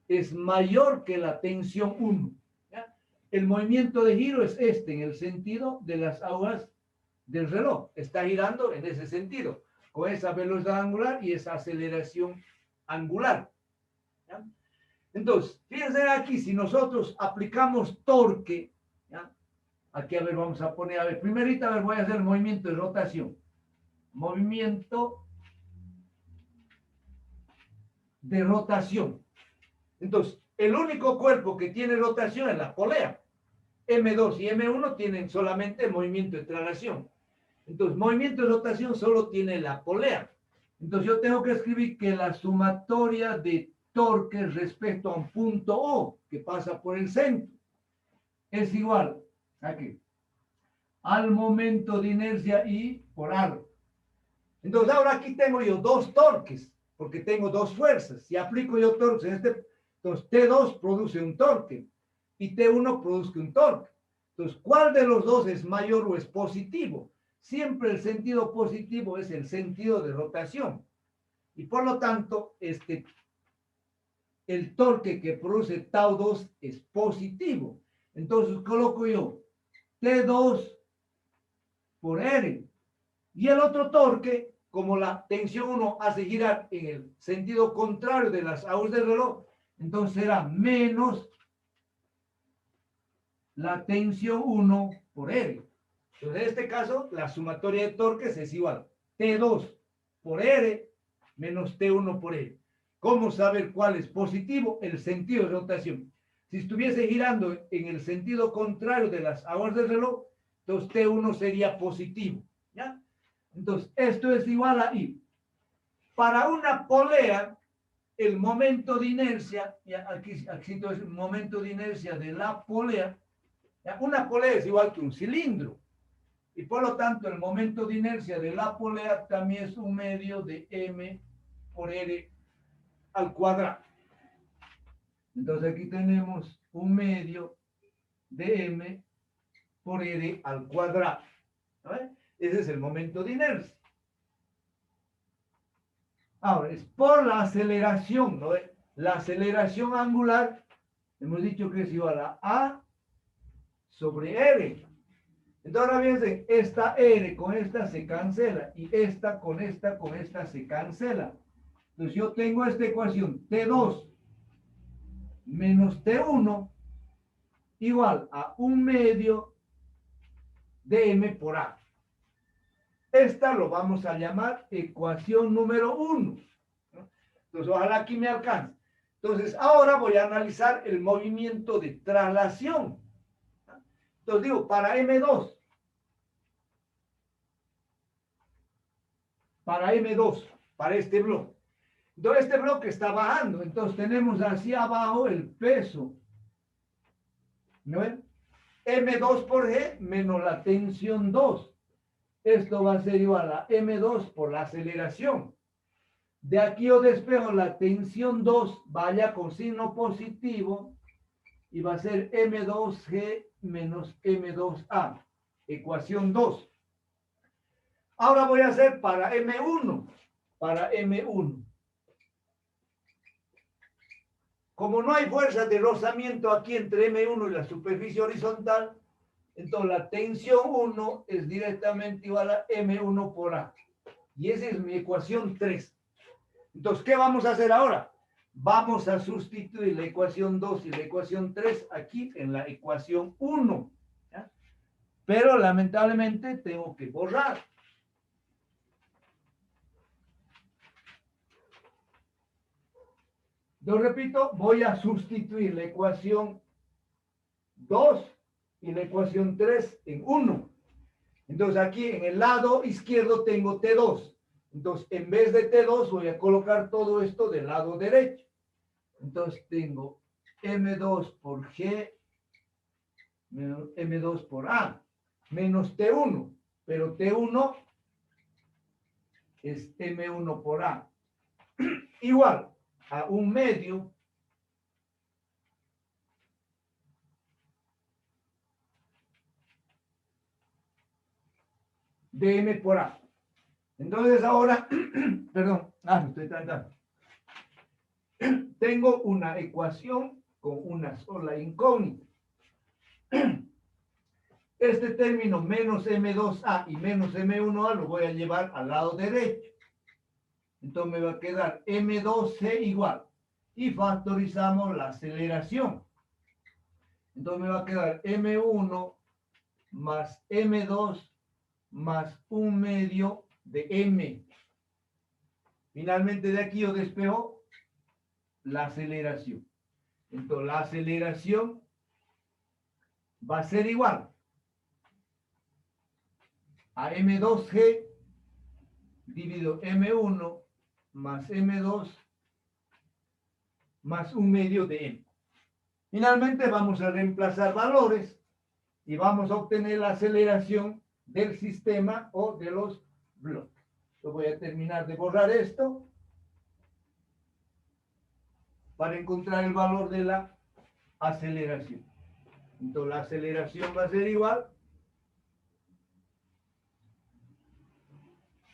es mayor que la tensión 1. ¿Ya? El movimiento de giro es este, en el sentido de las agujas del reloj. Está girando en ese sentido, con esa velocidad angular y esa aceleración angular. ¿Ya? Entonces, fíjense aquí, si nosotros aplicamos torque, ¿ya? Aquí, a ver, vamos a poner, a ver, primerita, a ver, voy a hacer el movimiento de rotación. Movimiento de rotación. Entonces, el único cuerpo que tiene rotación es la polea. M2 y M1 tienen solamente movimiento de traslación. Entonces, movimiento de rotación solo tiene la polea. Entonces, yo tengo que escribir que la sumatoria de torque respecto a un punto O que pasa por el centro es igual aquí al momento de inercia I por R. Entonces, ahora aquí tengo yo dos torques, porque tengo dos fuerzas. Si aplico yo torques en entonces T2 produce un torque y T1 produce un torque. Entonces, ¿cuál de los dos es mayor o es positivo? Siempre el sentido positivo es el sentido de rotación. Y por lo tanto, el torque que produce tau 2 es positivo. Entonces, coloco yo T2 por R. Y el otro torque, como la tensión 1 hace girar en el sentido contrario de las agujas del reloj, entonces será menos la tensión 1 por R. Entonces, en este caso, la sumatoria de torques es igual T2 por R menos T1 por R. ¿Cómo saber cuál es positivo? El sentido de rotación. Si estuviese girando en el sentido contrario de las agujas del reloj, entonces T1 sería positivo. ¿Ya? Entonces, esto es igual a I. Para una polea, el momento de inercia, aquí entonces el momento de inercia de la polea, una polea es igual que un cilindro. Y por lo tanto, el momento de inercia de la polea también es un medio de M por R al cuadrado. Entonces aquí tenemos un medio de M por R al cuadrado. ¿Vale? Ese es el momento de inercia. Ahora, es por la aceleración, ¿no? La aceleración angular, hemos dicho que es igual a A sobre R. Entonces, ahora fíjense, esta R con esta se cancela y esta con esta se cancela. Entonces, yo tengo esta ecuación T2 menos T1 igual a un medio de M por A. Esta lo vamos a llamar ecuación número 1. ¿No? Entonces, ojalá aquí me alcance. Entonces, ahora voy a analizar el movimiento de traslación. Entonces, digo, para M2, para este bloque. Entonces, este bloque está bajando. Entonces, tenemos hacia abajo el peso. ¿No ven? M2 por G menos la tensión 2. Esto va a ser igual a M2 por la aceleración. De aquí yo despejo la tensión 2, vaya con signo positivo, y va a ser M2G menos M2A, ecuación 2. Ahora voy a hacer para M1. Como no hay fuerza de rozamiento aquí entre M1 y la superficie horizontal, entonces la tensión 1 es directamente igual a M1 por A. Y esa es mi ecuación 3. Entonces, ¿qué vamos a hacer ahora? Vamos a sustituir la ecuación 2 y la ecuación 3 aquí en la ecuación 1. ¿Ya? Pero lamentablemente tengo que borrar. Yo repito, voy a sustituir la ecuación 2 y la ecuación 3 en 1. Entonces aquí en el lado izquierdo tengo T2. Entonces en vez de T2 voy a colocar todo esto del lado derecho. Entonces tengo M2 por G menos M2 por A menos T1. Pero T1 es M1 por A. Igual a un medio de M por A. Entonces ahora, perdón, estoy tratando. Tengo una ecuación con una sola incógnita. Este término menos M2A y menos M1A lo voy a llevar al lado derecho. Entonces me va a quedar M2C igual. Y factorizamos la aceleración. Entonces me va a quedar M1 más M2 más 1/2 de M. Finalmente de aquí yo despejo la aceleración. Entonces la aceleración va a ser igual a M2G dividido M1 más M2 más 1/2 de M. Finalmente vamos a reemplazar valores y vamos a obtener la aceleración del sistema o de los bloques. Yo voy a terminar de borrar esto para encontrar el valor de la aceleración. Entonces la aceleración va a ser igual.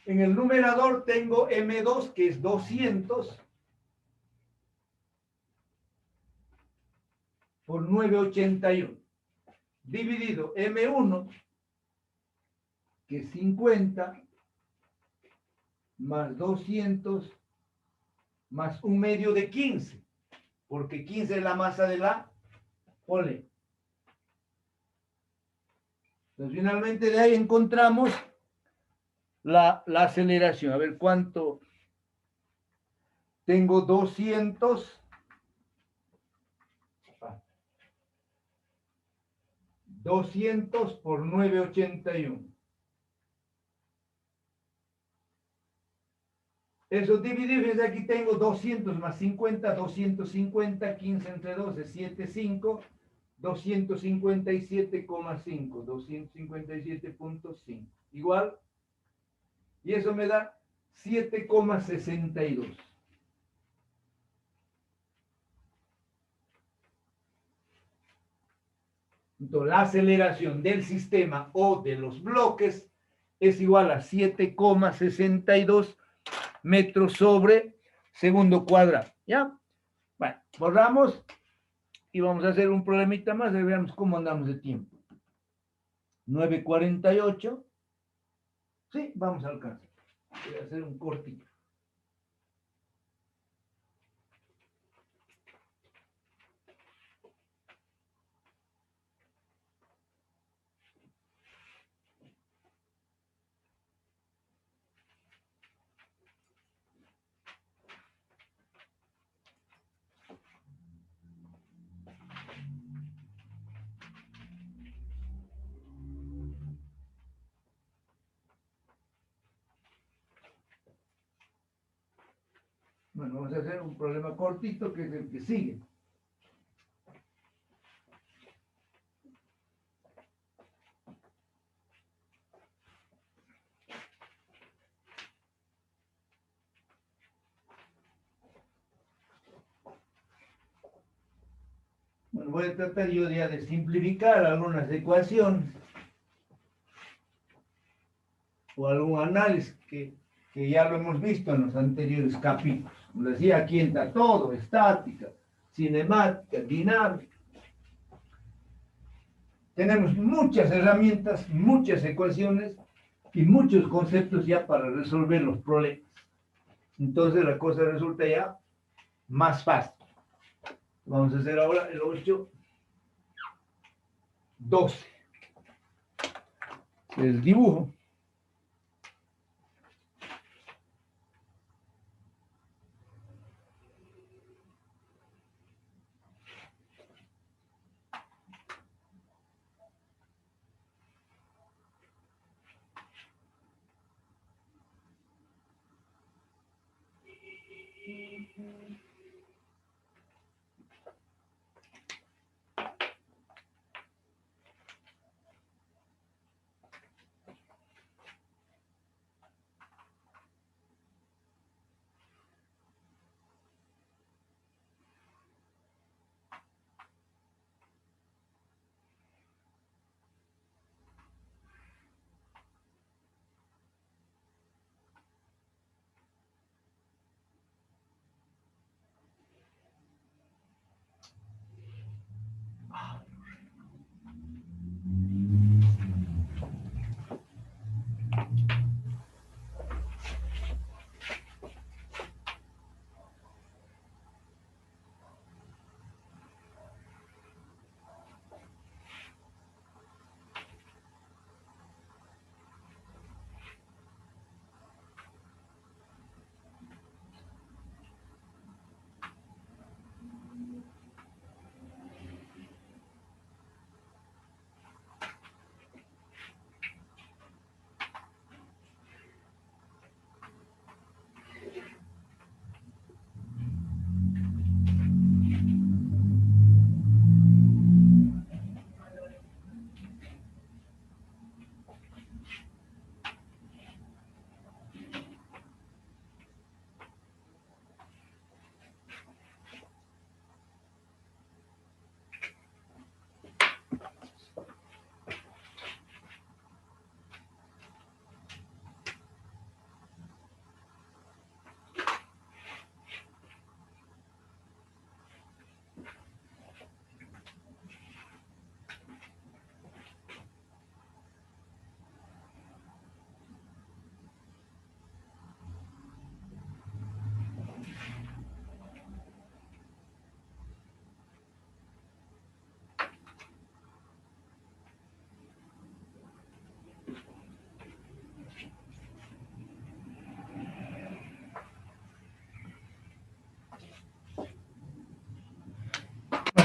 En el numerador tengo M2 que es 200 por 981 dividido M1 que es 50 más 200 más 1/2 de 15 porque 15 es la masa de la polea. Entonces finalmente de ahí encontramos la aceleración. A ver cuánto tengo. 200 por 981. Eso dividido, desde aquí tengo 200 más 50, 250, 15 entre 2 es 7,5, 257,5, 257,5. Igual, y eso me da 7,62. Entonces, la aceleración del sistema o de los bloques es igual a 7,62 metros sobre segundo cuadrado. ¿Ya? Bueno, borramos y vamos a hacer un problemita más y veamos cómo andamos de tiempo. 9:48. Sí, vamos a alcanzar. Voy a hacer un cortito. Bueno, vamos a hacer un problema cortito que es el que sigue. Bueno, voy a tratar yo ya de simplificar algunas ecuaciones o algún análisis que ya lo hemos visto en los anteriores capítulos. Como decía, aquí entra todo: estática, cinemática, dinámica. Tenemos muchas herramientas, muchas ecuaciones y muchos conceptos ya para resolver los problemas. Entonces la cosa resulta ya más fácil. Vamos a hacer ahora el 8,12. El dibujo.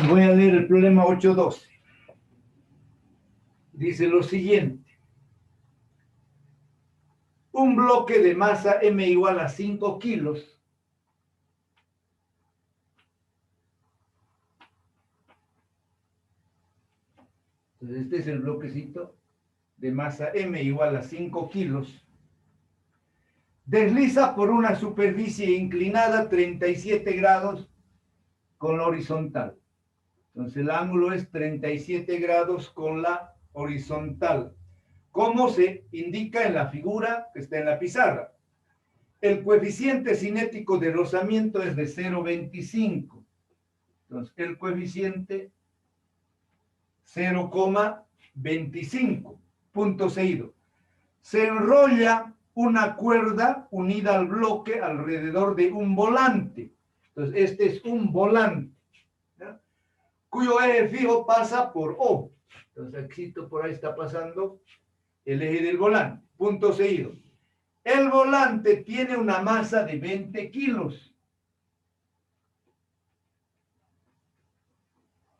Voy a leer el problema 8.12. Dice lo siguiente. Un bloque de masa M igual a 5 kilos. Entonces, este es el bloquecito de masa M igual a 5 kilos. Desliza por una superficie inclinada 37 grados con la horizontal. Entonces, el ángulo es 37 grados con la horizontal, como se indica en la figura que está en la pizarra. El coeficiente cinético de rozamiento es de 0,25. Entonces, el coeficiente 0,25, punto seguido. Se enrolla una cuerda unida al bloque alrededor de un volante. Entonces, este es un volante, ¿ya?, cuyo eje fijo pasa por O. Entonces, aquí por ahí está pasando el eje del volante. Punto seguido. El volante tiene una masa de 20 kilos.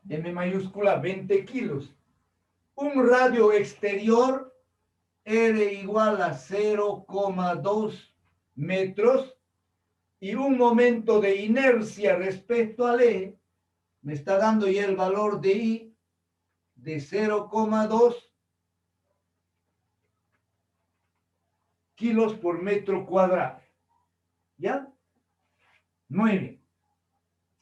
M mayúscula, 20 kilos. Un radio exterior, R igual a 0,2 metros, y un momento de inercia respecto al eje, me está dando ya el valor de I de 0,2 kilos por metro cuadrado. ¿Ya? Muy bien.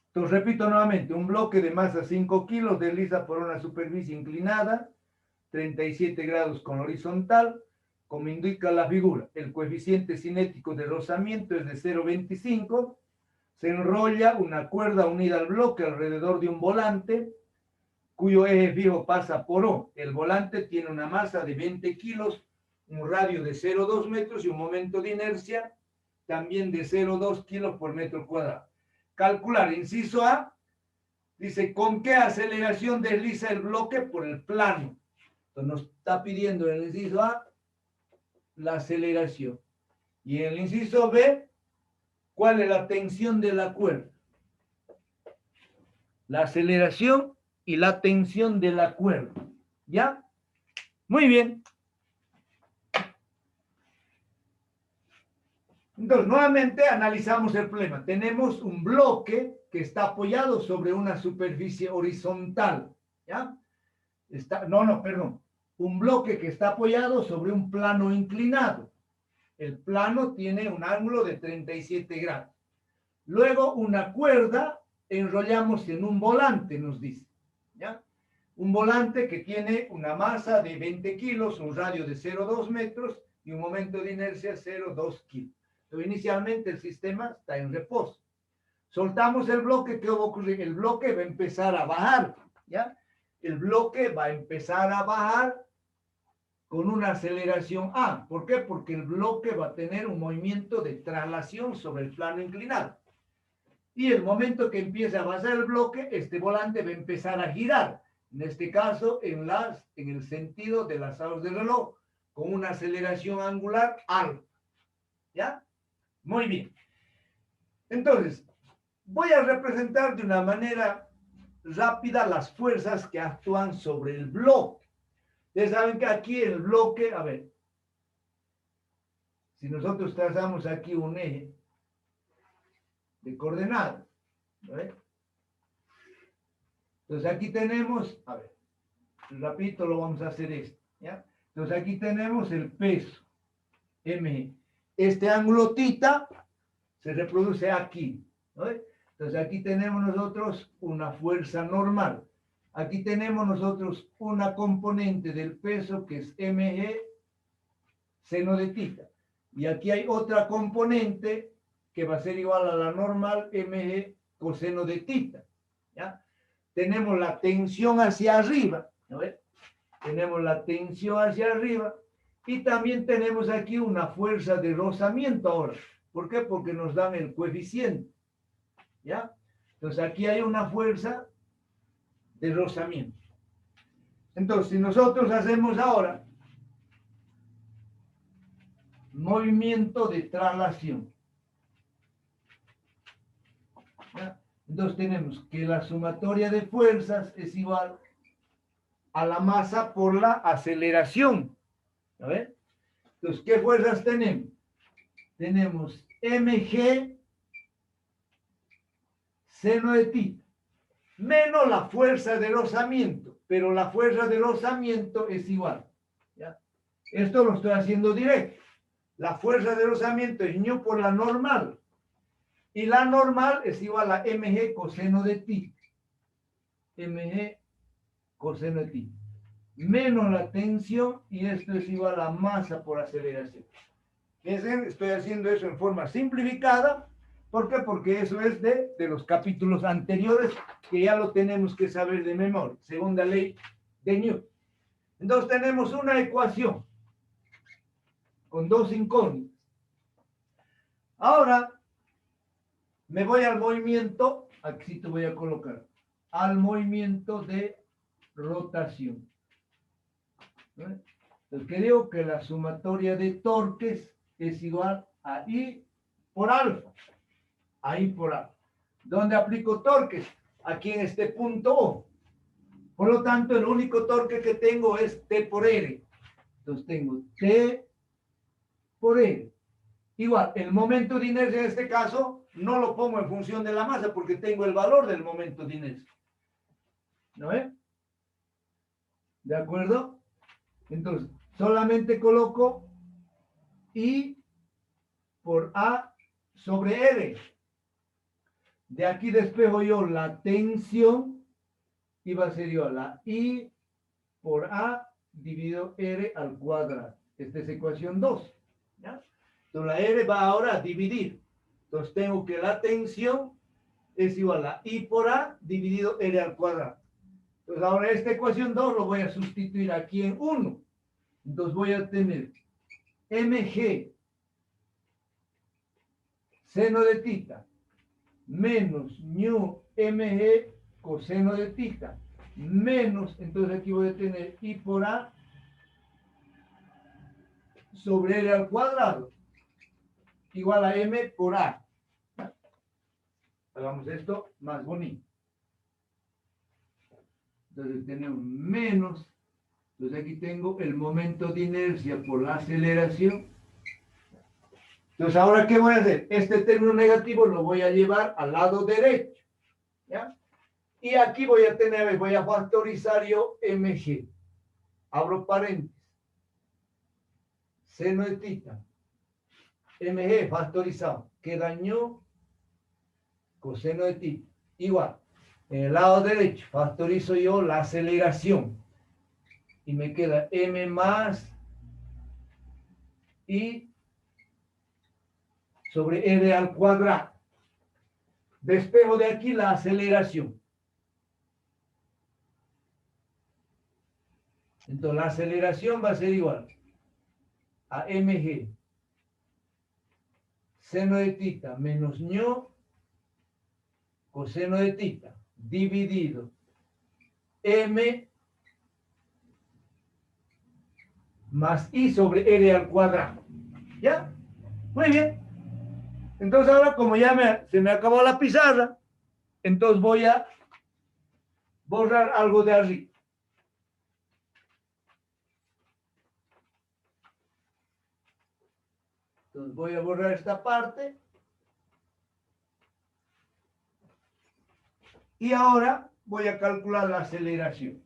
Entonces, repito nuevamente, un bloque de masa 5 kilos desliza por una superficie inclinada, 37 grados con horizontal, como indica la figura. El coeficiente cinético de rozamiento es de 0,25. Se enrolla una cuerda unida al bloque alrededor de un volante, cuyo eje fijo pasa por O. El volante tiene una masa de 20 kilos, un radio de 0,2 metros y un momento de inercia también de 0,2 kilos por metro cuadrado. Calcular, inciso A, dice, ¿con qué aceleración desliza el bloque por el plano? Entonces nos está pidiendo en el inciso A la aceleración. Y en el inciso B, ¿cuál es la tensión de la cuerda? La aceleración y la tensión de la cuerda. ¿Ya? Muy bien. Entonces, nuevamente analizamos el problema. Tenemos un bloque que está apoyado sobre una superficie horizontal. ¿Ya? Perdón. Un bloque que está apoyado sobre un plano inclinado. El plano tiene un ángulo de 37 grados. Luego, una cuerda enrollamos en un volante, nos dice. ¿Ya? Un volante que tiene una masa de 20 kilos, un radio de 0,2 metros y un momento de inercia 0,2 kilos. Entonces, inicialmente el sistema está en reposo. Soltamos el bloque, ¿qué va a ocurrir? El bloque va a empezar a bajar, ¿ya? El bloque va a empezar a bajar con una aceleración A. ¿Por qué? Porque el bloque va a tener un movimiento de traslación sobre el plano inclinado. Y el momento que empiece a avanzar el bloque, este volante va a empezar a girar. En este caso, en el sentido de las aros del reloj, con una aceleración angular alta. ¿Ya? Muy bien. Entonces, voy a representar de una manera rápida las fuerzas que actúan sobre el bloque. Ustedes saben que aquí el bloque, a ver, si nosotros trazamos aquí un eje de coordenadas, ¿vale? Entonces aquí tenemos, a ver, rapidito lo vamos a hacer esto, ¿ya? Entonces aquí tenemos el peso, M. Este ángulo θ se reproduce aquí, ¿no? Entonces aquí tenemos nosotros una fuerza normal. Aquí tenemos nosotros una componente del peso que es mg seno de θ. Y aquí hay otra componente que va a ser igual a la normal mg coseno de θ. ¿Ya? Tenemos la tensión hacia arriba, ¿no? Tenemos la tensión hacia arriba y también tenemos aquí una fuerza de rozamiento ahora. ¿Por qué? Porque nos dan el coeficiente. ¿Ya? Entonces aquí hay una fuerza de rozamiento. Entonces, si nosotros hacemos ahora movimiento de traslación, ¿ya? Entonces tenemos que la sumatoria de fuerzas es igual a la masa por la aceleración. ¿A ver? Entonces, ¿qué fuerzas tenemos? Tenemos mg seno de θ menos la fuerza de rozamiento, pero la fuerza de rozamiento es igual. ¿Ya? Esto lo estoy haciendo directo. La fuerza de rozamiento es ño por la normal. Y la normal es igual a mg coseno de θ. Mg coseno de θ. Menos la tensión, y esto es igual a masa por aceleración. Fíjense, estoy haciendo eso en forma simplificada. ¿Por qué? Porque eso es de los capítulos anteriores, que ya lo tenemos que saber de memoria. Segunda ley de Newton. Entonces tenemos una ecuación con dos incógnitas. Ahora me voy al movimiento, aquí te voy a colocar, al movimiento de rotación. ¿Vale? Entonces creo que la sumatoria de torques es igual a I por alfa. A I por alfa. ¿Dónde aplico torques? Aquí en este punto O. Por lo tanto, el único torque que tengo es T por R. Entonces tengo T por R. Igual, el momento de inercia en este caso no lo pongo en función de la masa porque tengo el valor del momento de inercia. ¿No es? ¿De acuerdo? Entonces, solamente coloco I por A sobre R. De aquí despejo yo la tensión y va a ser igual a I por A dividido R al cuadrado. Esta es ecuación 2. ¿Ya? Entonces la R va ahora a dividir. Entonces tengo que la tensión es igual a I por A dividido R al cuadrado. Entonces ahora esta ecuación 2 lo voy a sustituir aquí en 1. Entonces voy a tener mg seno de θ menos ñu mg coseno de θ menos, entonces aquí voy a tener I por A sobre R al cuadrado igual a M por A. Hagamos esto más bonito. Entonces tenemos menos, entonces aquí tengo el momento de inercia por la aceleración. Entonces ahora, ¿qué voy a hacer? Este término negativo lo voy a llevar al lado derecho. ¿Ya? Y aquí voy a tener, voy a factorizar yo mg. Abro paréntesis. Seno de θ. mg factorizado. Queda ñu coseno de θ. Igual. En el lado derecho factorizo yo la aceleración. Y me queda m más I sobre R al cuadrado. Despejo de aquí la aceleración. Entonces la aceleración va a ser igual a mg seno de θ menos ñu coseno de θ dividido m más I sobre R al cuadrado. ¿Ya? Muy bien. Entonces ahora, como ya se me acabó la pizarra, entonces voy a borrar algo de arriba. Entonces voy a borrar esta parte. Y ahora voy a calcular la aceleración.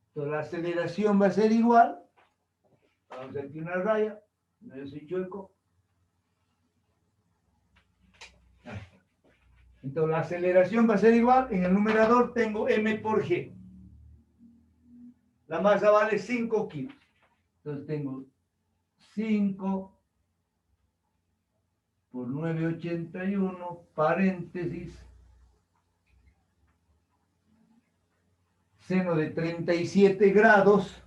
Entonces la aceleración va a ser igual. Vamos a aquí una raya. No soy chueco. Entonces la aceleración va a ser igual. En el numerador tengo m por g. La masa vale 5 kilos. Entonces tengo 5 por 9,81, paréntesis, seno de 37 grados,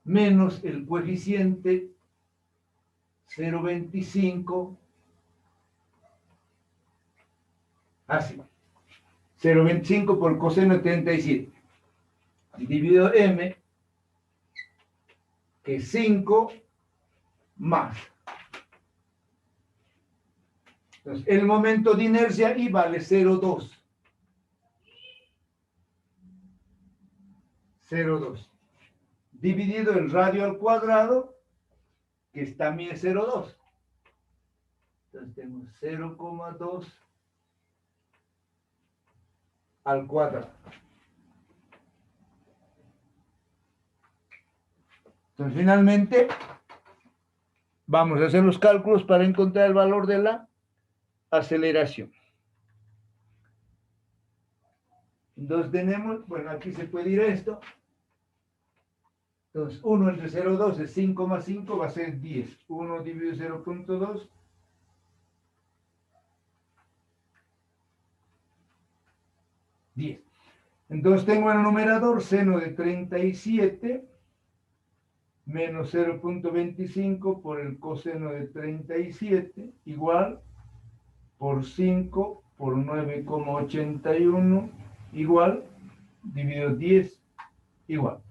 menos el coeficiente 0,25, así, 0,25 por coseno de 37, dividido m, que 5 más. Entonces, el momento de inercia I vale 0,2. 0,2. Dividido el radio al cuadrado, que es también 0,2. Entonces tenemos 0,2 al cuadrado. Entonces, finalmente, vamos a hacer los cálculos para encontrar el valor de la aceleración. Entonces tenemos, bueno, aquí se puede ir esto. Entonces, 1 entre 0,2 es 5 más 5, va a ser 10. 1 dividido 0,2. 10. Entonces tengo en el numerador seno de 37 menos 0,25 por el coseno de 37 igual por 5 por 9,81 igual dividido 10 igual.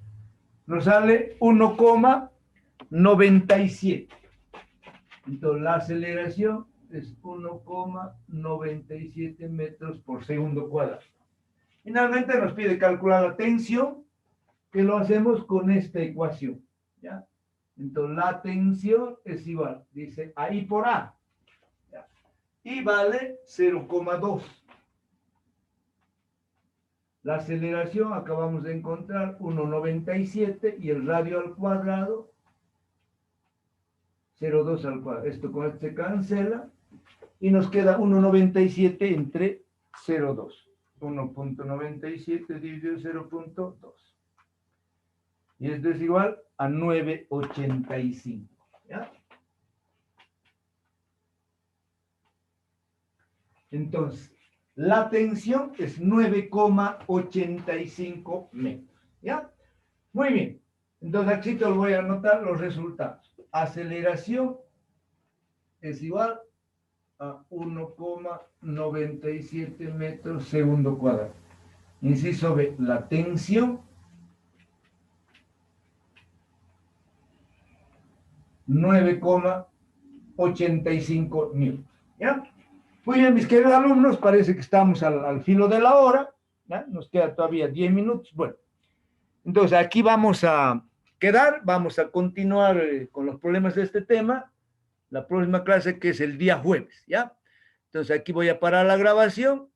Nos sale 1,97. Entonces la aceleración es 1,97 metros por segundo cuadrado. Finalmente nos pide calcular la tensión, que lo hacemos con esta ecuación, ¿ya? Entonces la tensión es igual, dice a I por A, ¿ya? Y vale 0,2. La aceleración acabamos de encontrar 1,97 y el radio al cuadrado 0,2 al cuadrado. Esto con esto se cancela y nos queda 1,97 entre 0,2. 1,97 dividido 0,2. Y esto es igual a 9,85. ¿Ya? Entonces, la tensión es 9,85 metros. ¿Ya? Muy bien. Entonces, aquí te voy a anotar los resultados. Aceleración es igual a 1,97 metros segundo cuadrado. Inciso B, la tensión 9,85 newtons. ¿Ya? Muy bien, mis queridos alumnos, parece que estamos al filo de la hora. ¿Ya? Nos queda todavía 10 minutos. Bueno, entonces aquí vamos a quedar, vamos a continuar con los problemas de este tema. La próxima clase que es el día jueves, ¿ya? Entonces aquí voy a parar la grabación